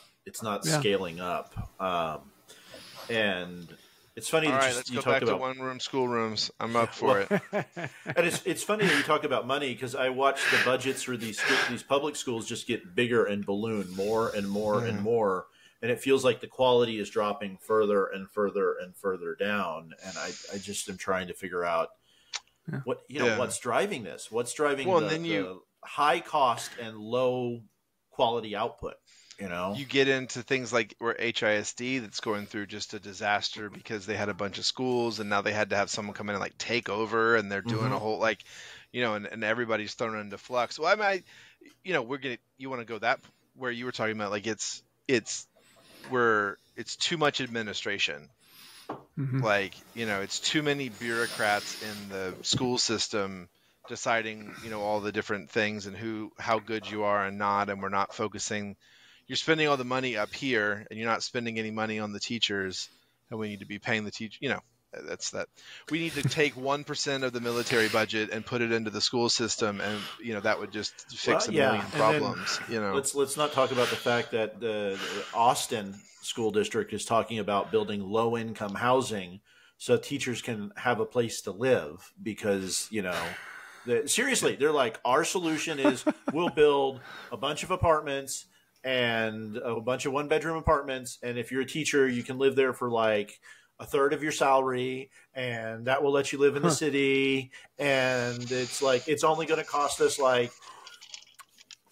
Speaker 2: scaling up. And it's funny.
Speaker 1: All right, let's go back to one-room schoolrooms. I'm up for it.
Speaker 2: And it's funny that you talk about money because I watch the budgets for these public schools just get bigger and balloon more and more and more, and it feels like the quality is dropping further and further and further down. And I just am trying to figure out what's driving this. What's driving the high cost and low quality output.
Speaker 1: You get into things like where HISD that's going through just a disaster because they had a bunch of schools and now they had to have someone come in and like take over, and they're doing a whole like, and everybody's thrown into flux. Well, I mean, you want to go that where you were talking about like it's too much administration. Like, it's too many bureaucrats in the school system deciding, all the different things and how good you are and not, and we're not focusing. You're spending all the money up here and you're not spending any money on the teachers, and we need to be paying the teacher, That's that. We need to take 1% of the military budget and put it into the school system, and that would just fix a million problems.
Speaker 2: Let's not talk about the fact that the Austin school district is talking about building low-income housing so teachers can have a place to live, because seriously, they're like, our solution is we'll build a bunch of apartments and a bunch of one-bedroom apartments, and if you're a teacher, you can live there for like a third of your salary, and that will let you live in the city. And it's like, it's only going to cost us like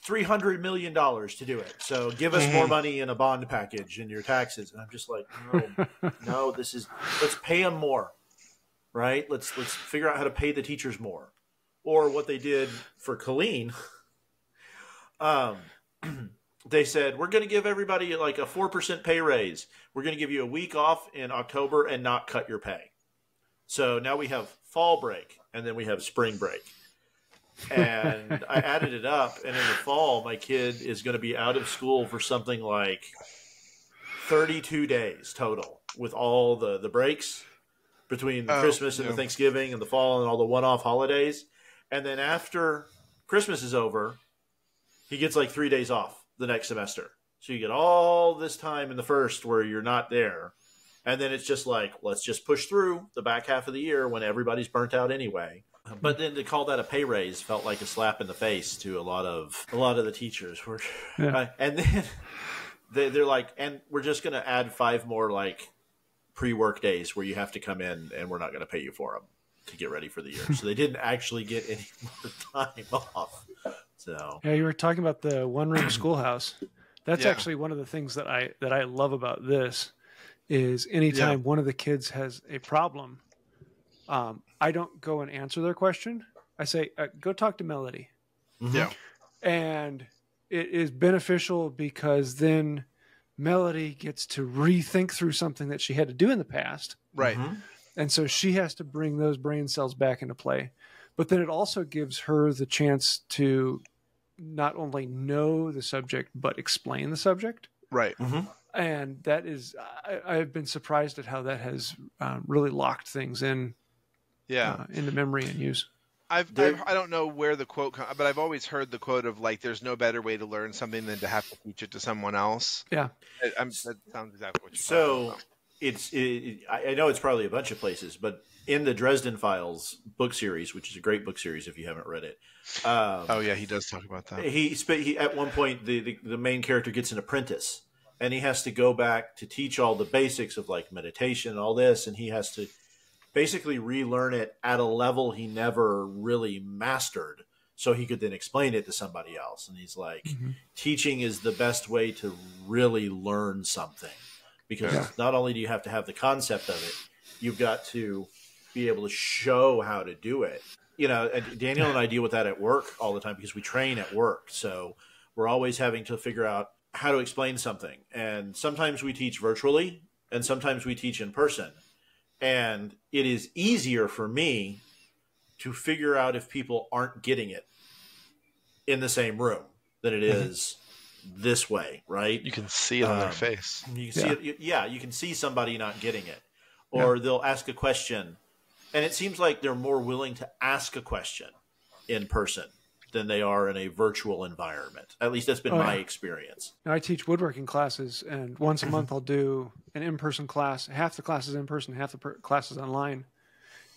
Speaker 2: $300 million to do it. So give us more money in a bond package in your taxes. And I'm just like, no, let's pay them more, right? Let's figure out how to pay the teachers more. Or what they did for Colleen, they said, we're going to give everybody like a 4% pay raise. We're going to give you a week off in October and not cut your pay. So now we have fall break, and then we have spring break. And I added it up, and in the fall, my kid is going to be out of school for something like 32 days total, with all the breaks between the Christmas and the Thanksgiving and the fall and all the one-off holidays. And then after Christmas is over, he gets like 3 days off the next semester. So you get all this time in the first where you're not there. And then it's just like, let's just push through the back half of the year when everybody's burnt out anyway. But then to call that a pay raise felt like a slap in the face to a lot of the teachers. And then they're like, and we're just going to add 5 more like pre-work days where you have to come in, and we're not going to pay you for them to get ready for the year. So they didn't actually get any more time off. So
Speaker 4: yeah, you were talking about the one-room schoolhouse. That's actually one of the things that I love about this is anytime one of the kids has a problem, I don't go and answer their question. I say, go talk to Melody.
Speaker 1: Yeah.
Speaker 4: And it is beneficial because then Melody gets to rethink through something that she had to do in the past.
Speaker 1: Right.
Speaker 4: And so she has to bring those brain cells back into play. But then it also gives her the chance to not only know the subject, but explain the subject.
Speaker 1: Right.
Speaker 4: And that is, I've been surprised at how that has really locked things in. Into memory and use.
Speaker 1: I don't know where the quote comes, but I've always heard the quote of like, there's no better way to learn something than to have to teach it to someone else.
Speaker 4: Yeah.
Speaker 1: That sounds exactly what you're talking about.
Speaker 2: I know it's probably a bunch of places, but in the Dresden Files book series, which is a great book series if you haven't read it.
Speaker 1: He does talk about that.
Speaker 2: He at one point, the main character gets an apprentice, and he has to go back to teach all the basics of like meditation and all this, and he has to basically relearn it at a level he never really mastered, so he could then explain it to somebody else. And he's like, teaching is the best way to really learn something, because not only do you have to have the concept of it, you've got to be able to show how to do it. And Daniel and I deal with that at work all the time because we train at work. So we're always having to figure out how to explain something. And sometimes we teach virtually, and sometimes we teach in person. And it is easier for me to figure out if people aren't getting it in the same room than it is this way, right?
Speaker 1: You can see it on their face.
Speaker 2: You can see it. Yeah, you can see somebody not getting it. Or they'll ask a question, and it seems like they're more willing to ask a question in person than they are in a virtual environment. At least that's been my experience.
Speaker 4: Now, I teach woodworking classes, and once a month I'll do an in-person class. Half the class is in person, half the class is online.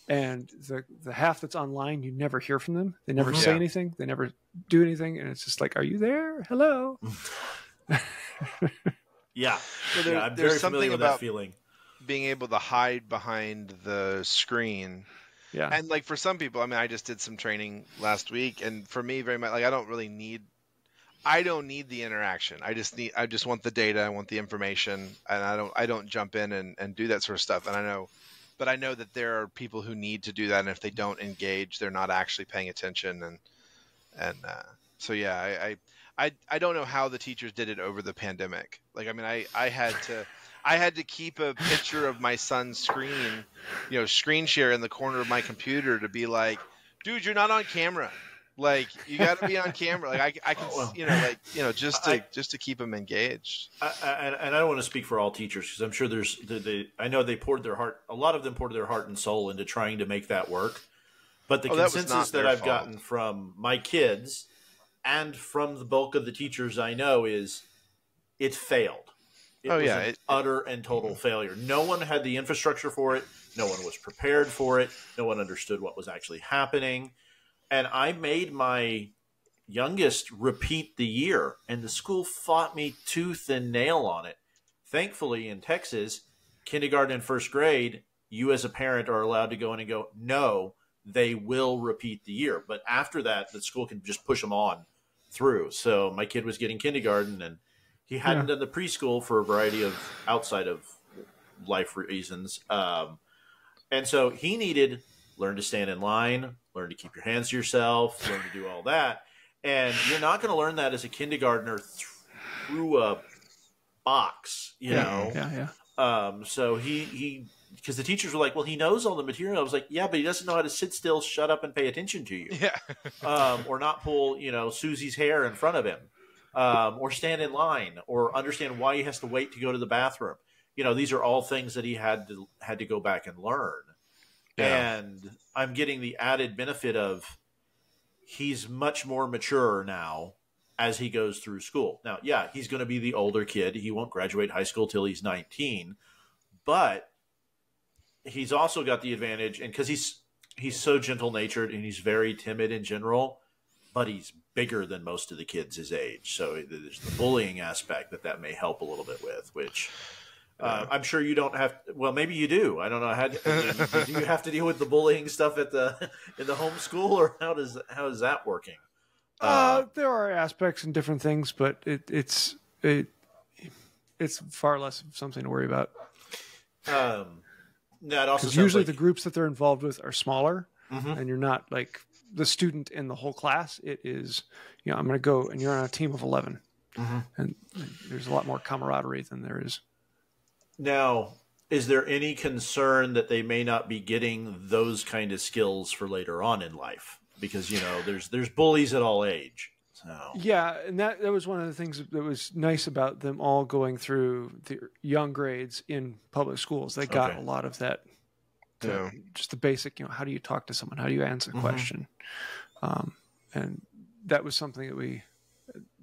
Speaker 4: And the half that's online, you never hear from them. They never say anything. They never do anything. And it's just like, are you there? Hello.
Speaker 2: I'm very familiar with that feeling.
Speaker 1: Being able to hide behind the screen.
Speaker 4: Yeah.
Speaker 1: And like for some people, I mean, I just did some training last week, and for me, very much like I don't need the interaction. I just want the data, I want the information, and I don't jump in and do that sort of stuff. And I know that there are people who need to do that, and if they don't engage, they're not actually paying attention. So yeah, I don't know how the teachers did it over the pandemic. Like, I mean, I had to keep a picture of my son's screen share in the corner of my computer to be like, dude, you're not on camera. Like you got to be on camera. Like I can, just to keep them engaged.
Speaker 2: And I don't want to speak for all teachers because I'm sure I know they poured their heart. A lot of them poured their heart and soul into trying to make that work. But the consensus that I've gotten from my kids and from the bulk of the teachers I know is it failed. It was an utter and total failure. No one had the infrastructure for it. No one was prepared for it. No one understood what was actually happening. And I made my youngest repeat the year, and the school fought me tooth and nail on it. Thankfully, in Texas, kindergarten and first grade, you as a parent are allowed to go in and go, no, they will repeat the year. But after that, the school can just push them on through. So my kid was getting kindergarten, and he hadn't done the preschool for a variety of outside of life reasons. And so he needed learn to stand in line, learn to keep your hands to yourself, learn to do all that. And you're not going to learn that as a kindergartner through a box, you know?
Speaker 4: Yeah.
Speaker 2: So he because the teachers were like, well, he knows all the material. I was like, yeah, but he doesn't know how to sit still, shut up, and pay attention to you.
Speaker 1: Yeah.
Speaker 2: Or not pull, Susie's hair in front of him. Or stand in line, or understand why he has to wait to go to the bathroom. These are all things that he had to go back and learn. Yeah. And I'm getting the added benefit of he's much more mature now as he goes through school. Now, yeah, he's going to be the older kid. He won't graduate high school till he's 19, but he's also got the advantage, and because he's so gentle-natured and he's very timid in general, but he's bigger than most of the kids his age. So there's the bullying aspect that may help a little bit with, which I'm sure you don't have. Well, maybe you do. I don't know. Do you have to deal with the bullying stuff in the homeschool, or how is that working?
Speaker 4: There are aspects and different things, but it's far less of something to worry about.
Speaker 2: That also
Speaker 4: usually the groups that they're involved with are smaller, and you're not like the student in the whole class. It is, I'm going to go, and you're on a team of 11, and there's a lot more camaraderie than there is.
Speaker 2: Now, is there any concern that they may not be getting those kind of skills for later on in life? Because, there's bullies at all age. So.
Speaker 4: Yeah, and that was one of the things that was nice about them all going through the young grades in public schools. They got a lot of that, just the basic, how do you talk to someone? How do you answer a question? And that was something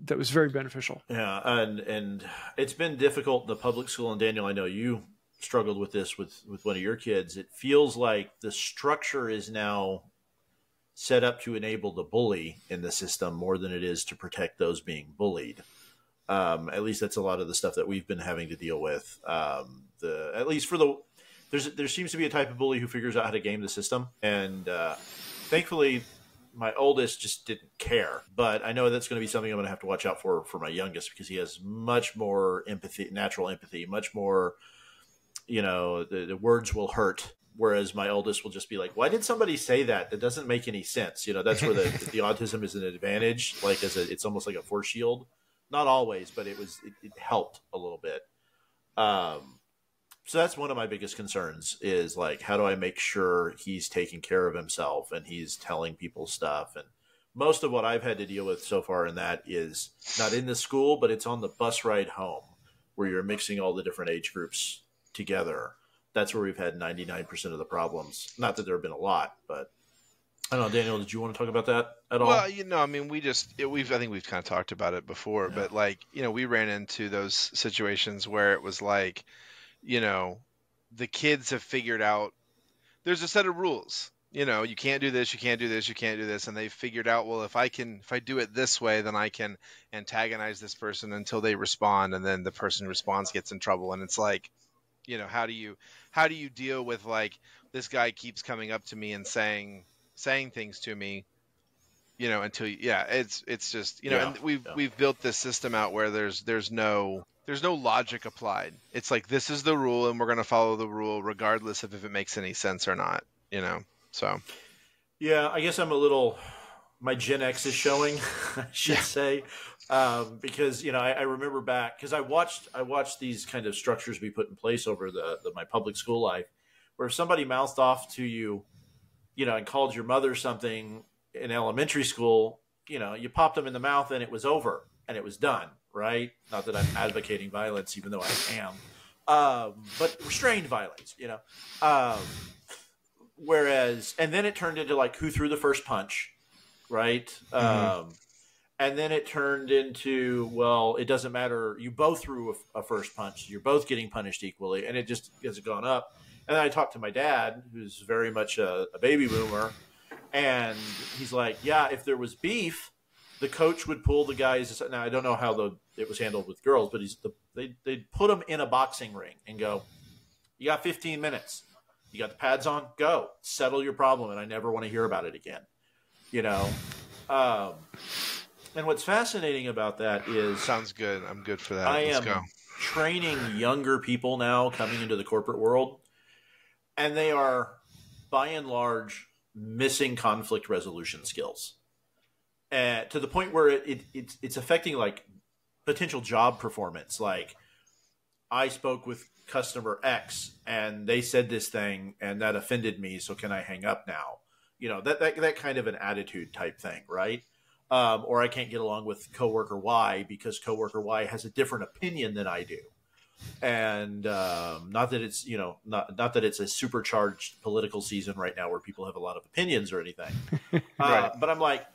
Speaker 4: that was very beneficial.
Speaker 2: Yeah, and it's been difficult in the public school. And Daniel, I know you struggled with this with one of your kids. It feels like the structure is now set up to enable the bully in the system more than it is to protect those being bullied. At least that's a lot of the stuff that we've been having to deal with. At least there seems to be a type of bully who figures out how to game the system. And thankfully, my oldest just didn't care. But I know that's going to be something I'm going to have to watch out for my youngest, because he has much more empathy, natural empathy, much more, the words will hurt. Whereas my oldest will just be like, why did somebody say that? That doesn't make any sense. That's where the autism is an advantage. Like it's almost like a force shield. Not always, but it helped a little bit. So that's one of my biggest concerns is like, how do I make sure he's taking care of himself and he's telling people stuff? And most of what I've had to deal with so far in that is not in the school, but it's on the bus ride home where you're mixing all the different age groups together. That's where we've had 99% of the problems. Not that there have been a lot, but I don't know. Daniel, did you want to talk about that at all?
Speaker 1: Well, I think we've kind of talked about it before, but we ran into those situations where it was like, the kids have figured out there's a set of rules. You can't do this, you can't do this, you can't do this, and they've figured out, well, if I do it this way, then I can antagonize this person until they respond, and then the person who responds gets in trouble, and it's like, how do you deal with like this guy keeps coming up to me and saying things to me, until it's just and we've built this system out where there's no logic applied. It's like, this is the rule and we're going to follow the rule regardless of if it makes any sense or not, so.
Speaker 2: Yeah, I guess my Gen X is showing, I should say, because, I remember back, because I watched these kind of structures be put in place over my public school life, where if somebody mouthed off to you, and called your mother something, in elementary school, you popped them in the mouth and it was over and it was done, right? Not that I'm advocating violence, even though I am, but restrained violence, whereas, and then it turned into like who threw the first punch, right? And then it turned into, well, it doesn't matter. You both threw a first punch. You're both getting punished equally. And it just has gone up. And then I talked to my dad, who's very much a baby boomer. And he's like, yeah, if there was beef, the coach would pull the guys. Now, I don't know how it was handled with girls, but they'd put them in a boxing ring and go, you got 15 minutes. You got the pads on? Go. Settle your problem. And I never want to hear about it again. And what's fascinating about that is...
Speaker 1: Sounds good. I'm good for that.
Speaker 2: Let's
Speaker 1: go.
Speaker 2: Training younger people now coming into the corporate world, and they are, by and large, missing conflict resolution skills. To the point where it's affecting, like, potential job performance. Like, I spoke with customer X, and they said this thing, and that offended me, so can I hang up now? That kind of an attitude type thing, right? Or I can't get along with coworker Y because coworker Y has a different opinion than I do. And not that it's not that it's a supercharged political season right now where people have a lot of opinions or anything.
Speaker 1: Right.
Speaker 2: But I'm like,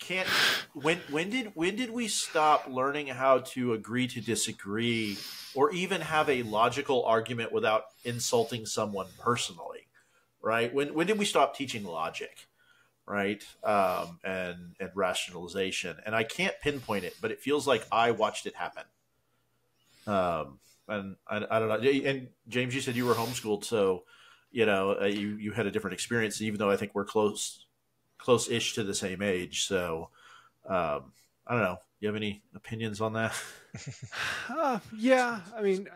Speaker 2: when did we stop learning how to agree to disagree, or even have a logical argument without insulting someone personally? Right? When did we stop teaching logic? Right. And rationalization. And I can't pinpoint it, but it feels like I watched it happen. And I don't know. And James, you said you were homeschooled, so, you had a different experience, even though I think we're close-ish to the same age. So, I don't know. You have any opinions on that?
Speaker 4: Yeah. I mean,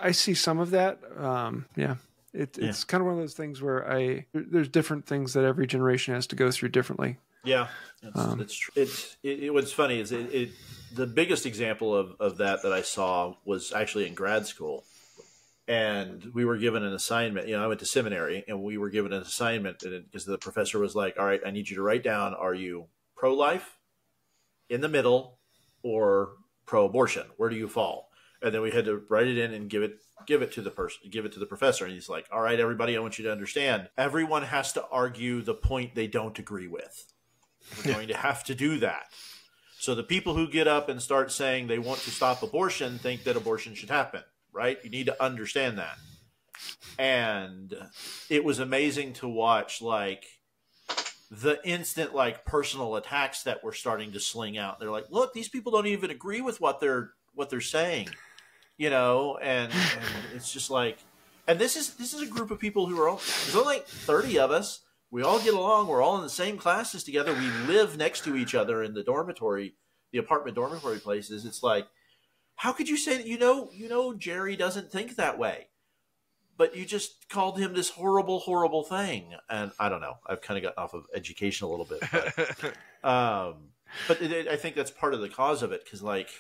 Speaker 4: I see some of that. Yeah. It's kind of one of those things where there's different things that every generation has to go through differently.
Speaker 2: Yeah, it's true. What's funny is the biggest example of that I saw was actually in grad school, and we were given an assignment. I went to seminary, and we were given an assignment because the professor was like, "All right, I need you to write down: are you pro-life, in the middle, or pro-abortion? Where do you fall?" And then we had to write it in and give it to the professor. And he's like, all right, everybody, I want you to understand, everyone has to argue the point they don't agree with. We're going to have to do that. So the people who get up and start saying they want to stop abortion think that abortion should happen, right? You need to understand that. And it was amazing to watch, like, the instant, like, personal attacks that were starting to sling out. They're like, look, these people don't even agree with what they're saying. And it's just like, and this is a group of people who there's only like 30 of us. We all get along. We're all in the same classes together. We live next to each other in the apartment dormitory places. It's like, how could you say that, Jerry doesn't think that way, but you just called him this horrible, horrible thing. And I don't know. I've kind of gotten off of education a little bit, but I think that's part of the cause of it. 'Cause like,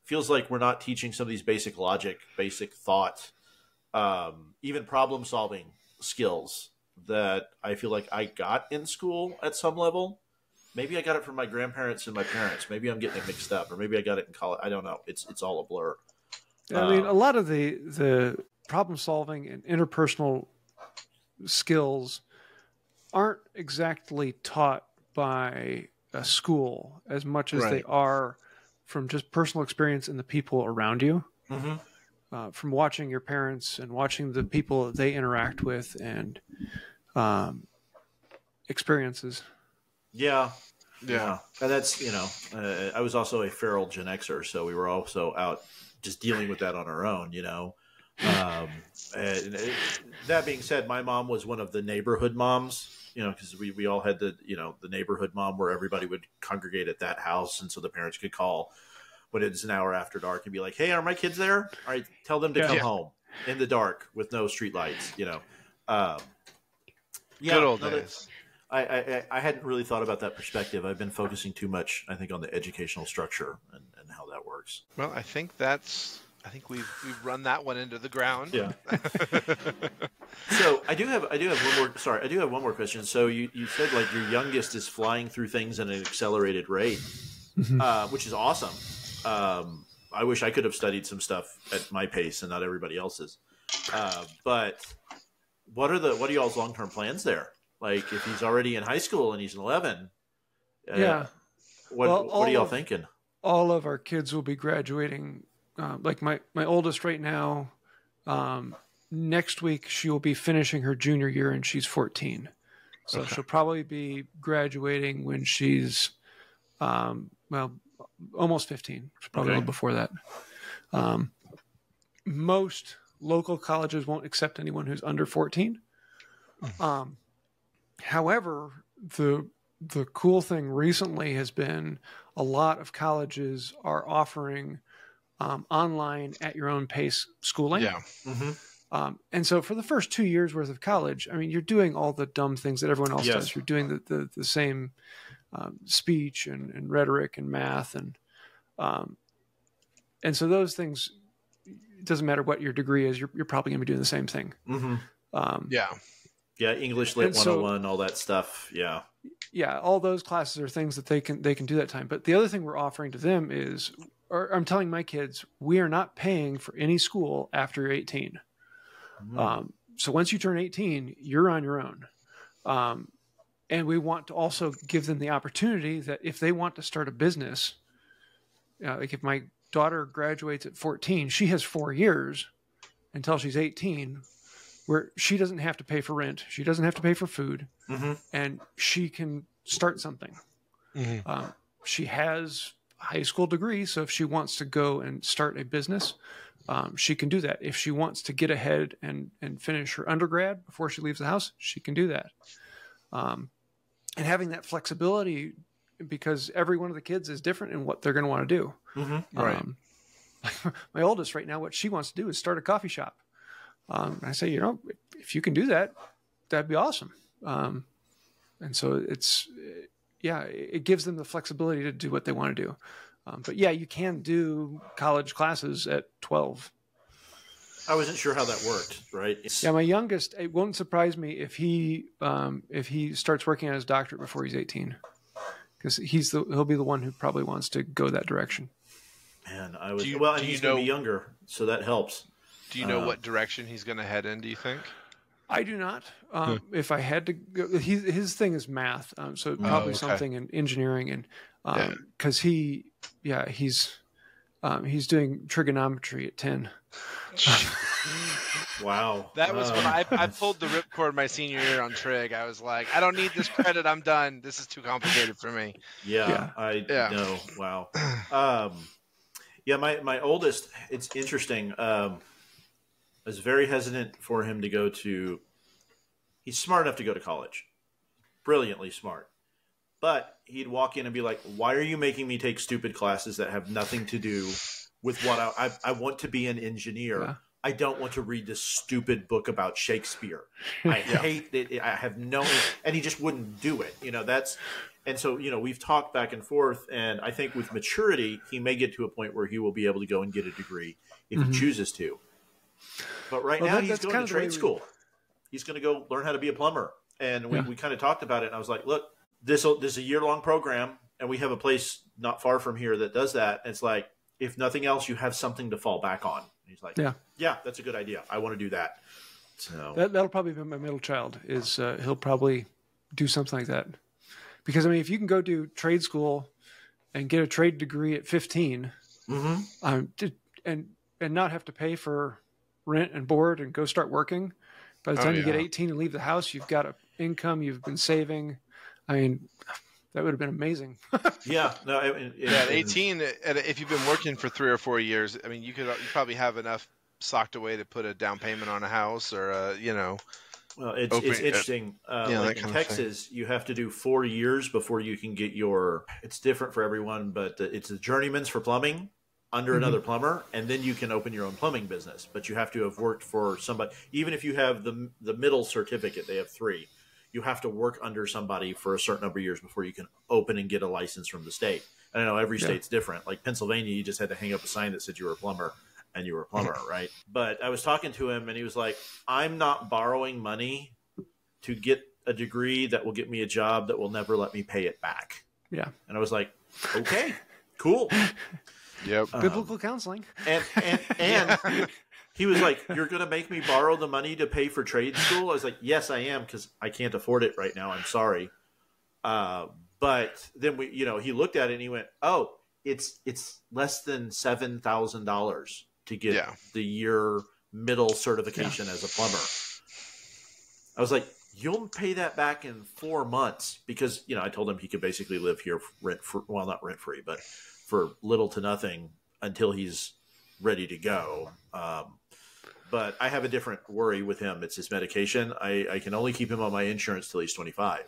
Speaker 2: feels like we're not teaching some of these basic logic, basic thought, even problem-solving skills that I feel like I got in school at some level. Maybe I got it from my grandparents and my parents. Maybe I'm getting it mixed up, or maybe I got it in college. I don't know. It's all a blur.
Speaker 4: I mean, a lot of the problem-solving and interpersonal skills aren't exactly taught by a school as much as they are from just personal experience and the people around you, from watching your parents and watching the people that they interact with and experiences.
Speaker 2: Yeah. And that's, I was also a feral Gen Xer, so we were also out just dealing with that on our own, And that being said, my mom was one of the neighborhood moms, because we all had the neighborhood mom where everybody would congregate at that house. And so the parents could call when it's an hour after dark and be like, hey, are my kids there? All right, tell them to come home in the dark with no street lights, Good
Speaker 1: old days.
Speaker 2: I hadn't really thought about that perspective. I've been focusing too much, I think, on the educational structure and how that works.
Speaker 1: Well, I think we've run that one into the ground.
Speaker 2: Yeah. So I do have one more. Sorry, I do have one more question. So you said like your youngest is flying through things at an accelerated rate, which is awesome. I wish I could have studied some stuff at my pace and not everybody else's. But what are y'all's long term plans there? Like if he's already in high school and he's 11, what are y'all thinking?
Speaker 4: All of our kids will be graduating. Like my oldest right now. Next week, she will be finishing her junior year, and she's 14. So she'll probably be graduating when she's, almost 15. Probably a little before that. Most local colleges won't accept anyone who's under 14. However, the cool thing recently has been a lot of colleges are offering online at your own pace schooling.
Speaker 1: Yeah.
Speaker 4: And so for the first 2 years worth of college, I mean, you're doing all the dumb things that everyone else does. You're doing the same speech and rhetoric and math. And so those things, it doesn't matter what your degree is, you're probably going to be doing the same thing.
Speaker 2: Yeah. English Lit 101, all that stuff. Yeah.
Speaker 4: Yeah. All those classes are things that they can do that time. But the other thing we're offering to them is, or I'm telling my kids, we are not paying for any school after you're 18. So once you turn 18, you're on your own. And we want to also give them the opportunity that if they want to start a business, like if my daughter graduates at 14, she has 4 years until she's 18, where she doesn't have to pay for rent. She doesn't have to pay for food, and she can start something. She has a high school degree, so if she wants to go and start a business, she can do that. If she wants to get ahead and finish her undergrad before she leaves the house, she can do that. And having that flexibility, because every one of the kids is different in what they're going to want to do.
Speaker 1: Right.
Speaker 4: My oldest right now, what she wants to do is start a coffee shop. And I say, if you can do that, that'd be awesome. And so it gives them the flexibility to do what they want to do. But yeah, you can do college classes at 12.
Speaker 2: I wasn't sure how that worked, right?
Speaker 4: Yeah, my youngest, it won't surprise me if he starts working on his doctorate before he's 18, because he'll be the one who probably wants to go that direction.
Speaker 2: Man, and he's going to be younger, so that helps.
Speaker 1: Do you know what direction he's going to head in, do you think?
Speaker 4: I do not. If I had to go, his thing is math, so probably something in engineering, and because he's doing trigonometry at 10.
Speaker 2: Wow.
Speaker 1: That was when I pulled the ripcord my senior year on trig. I was like, I don't need this credit. I'm done. This is too complicated for me.
Speaker 2: I know. Wow. My oldest, it's interesting. I was very hesitant for him to go to – he's smart enough to go to college. Brilliantly smart. But he'd walk in and be like, why are you making me take stupid classes that have nothing to do with what I want to be an engineer. Yeah. I don't want to read this stupid book about Shakespeare. I hate it. I have no – and he just wouldn't do it. And so, we've talked back and forth, and I think with maturity, he may get to a point where he will be able to go and get a degree if he chooses to. But now he's going to trade school. He's going to go learn how to be a plumber. And we kind of talked about it, and I was like, look, this is a year-long program, and we have a place not far from here that does that. And it's like, if nothing else, you have something to fall back on. And he's like, yeah, that's a good idea. I want to do that. So
Speaker 4: that'll probably be my middle child. Is he'll probably do something like that. Because, if you can go do trade school and get a trade degree at 15 and not have to pay for rent and board and go start working, by the time you get 18 and leave the house, you've got an income, you've been saving. That would have been amazing.
Speaker 1: At 18, if you've been working for 3 or 4 years, you probably have enough socked away to put a down payment on a house or
Speaker 2: Well, it's interesting. Like in Texas, you have to do 4 years before you can get your. It's different for everyone, but it's a journeyman's for plumbing under another plumber, and then you can open your own plumbing business. But you have to have worked for somebody. Even if you have the middle certificate, they have 3. You have to work under somebody for a certain number of years before you can open and get a license from the state. And I know every state's different. Like Pennsylvania, you just had to hang up a sign that said you were a plumber. and you were a plumber, right? But I was talking to him, and he was like, I'm not borrowing money to get a degree that will get me a job that will never let me pay it back.
Speaker 4: Yeah.
Speaker 2: And I was like, okay, cool.
Speaker 1: Yep.
Speaker 4: Biblical counseling.
Speaker 2: And he was like, you're going to make me borrow the money to pay for trade school? I was like, yes, I am, because I can't afford it right now. I'm sorry. But then he looked at it and he went, oh, it's less than $7,000 to get the year middle certification as a plumber. I was like, you'll pay that back in 4 months, because, I told him he could basically live here not rent free, but for little to nothing until he's ready to go. But I have a different worry with him. It's his medication. I can only keep him on my insurance till he's 25,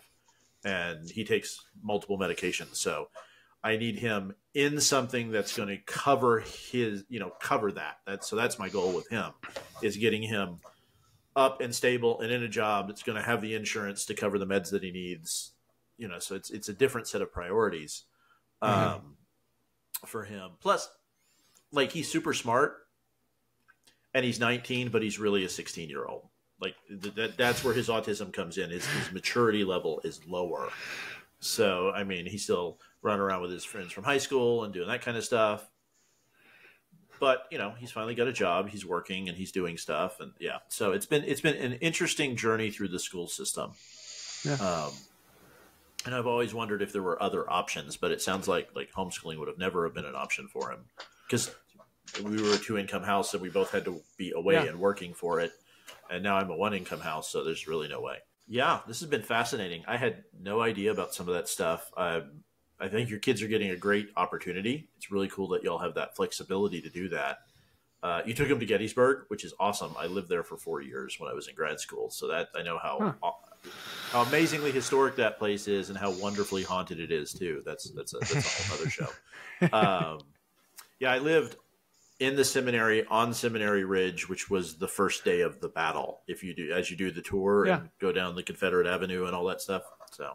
Speaker 2: and he takes multiple medications. So I need him in something that's going to cover cover that. So that's my goal with him, is getting him up and stable and in a job that's going to have the insurance to cover the meds that he needs. So it's a different set of priorities for him. Plus, like, he's super smart. And he's 19, but he's really a 16-year-old. Like, that's where his autism comes in. His maturity level is lower. So, I mean, he's still running around with his friends from high school and doing that kind of stuff. But, he's finally got a job. He's working and he's doing stuff. And yeah, so it's been an interesting journey through the school system. Yeah. And I've always wondered if there were other options, but it sounds like homeschooling would have never been an option for him, because we were a 2-income house, and we both had to be away and working for it. And now I'm a 1-income house, so there's really no way. Yeah, this has been fascinating. I had no idea about some of that stuff. I think your kids are getting a great opportunity. It's really cool that y'all have that flexibility to do that. You took them to Gettysburg, which is awesome. I lived there for 4 years when I was in grad school, so that I know how amazingly historic that place is, and how wonderfully haunted it is too. That's a whole other show. I lived in the seminary on Seminary Ridge, which was the first day of the battle. As you do the tour and go down the Confederate Avenue and all that stuff. So,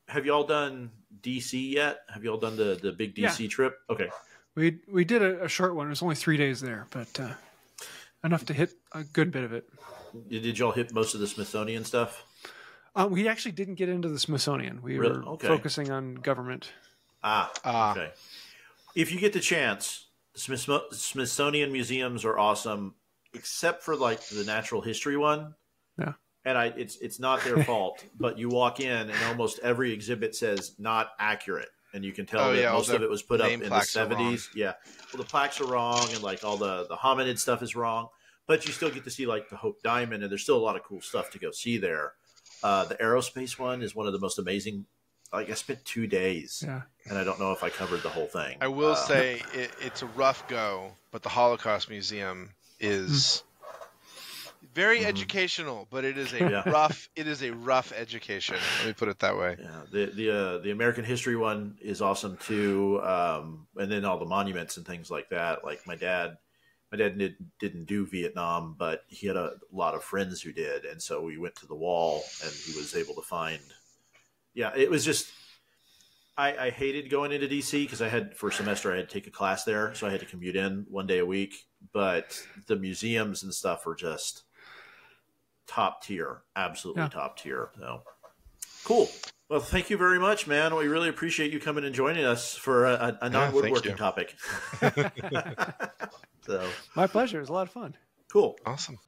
Speaker 2: have y'all done DC yet? Have y'all done the big DC trip? Okay.
Speaker 4: We did a short one. It was only 3 days there, but enough to hit a good bit of it.
Speaker 2: Did y'all hit most of the Smithsonian stuff?
Speaker 4: We actually didn't get into the Smithsonian. We were focusing on government.
Speaker 2: Okay. If you get the chance, the Smithsonian museums are awesome, except for the natural history one.
Speaker 4: Yeah. And
Speaker 2: it's not their fault, but you walk in and almost every exhibit says not accurate. And you can tell that most of it was put up in the 70s. Yeah. Well, the plaques are wrong, and all the hominid stuff is wrong, but you still get to see the Hope Diamond, and there's still a lot of cool stuff to go see there. The aerospace one is one of the most amazing. I spent 2 days, and I don't know if I covered the whole thing.
Speaker 1: I will say it's a rough go, but the Holocaust Museum is very educational, but it is a rough education. Let me put it that way.
Speaker 2: Yeah, the American history one is awesome too, and then all the monuments and things like that. Like my dad didn't do Vietnam, but he had a lot of friends who did, and so we went to the wall, and he was able to find. Yeah, it was just I hated going into DC because for a semester I had to take a class there, so I had to commute in 1 day a week. But the museums and stuff are just top tier, absolutely top tier. So cool. Well, thank you very much, man. We really appreciate you coming and joining us for a non-woodworking topic.
Speaker 4: So my pleasure. It was a lot of fun.
Speaker 2: Cool.
Speaker 1: Awesome.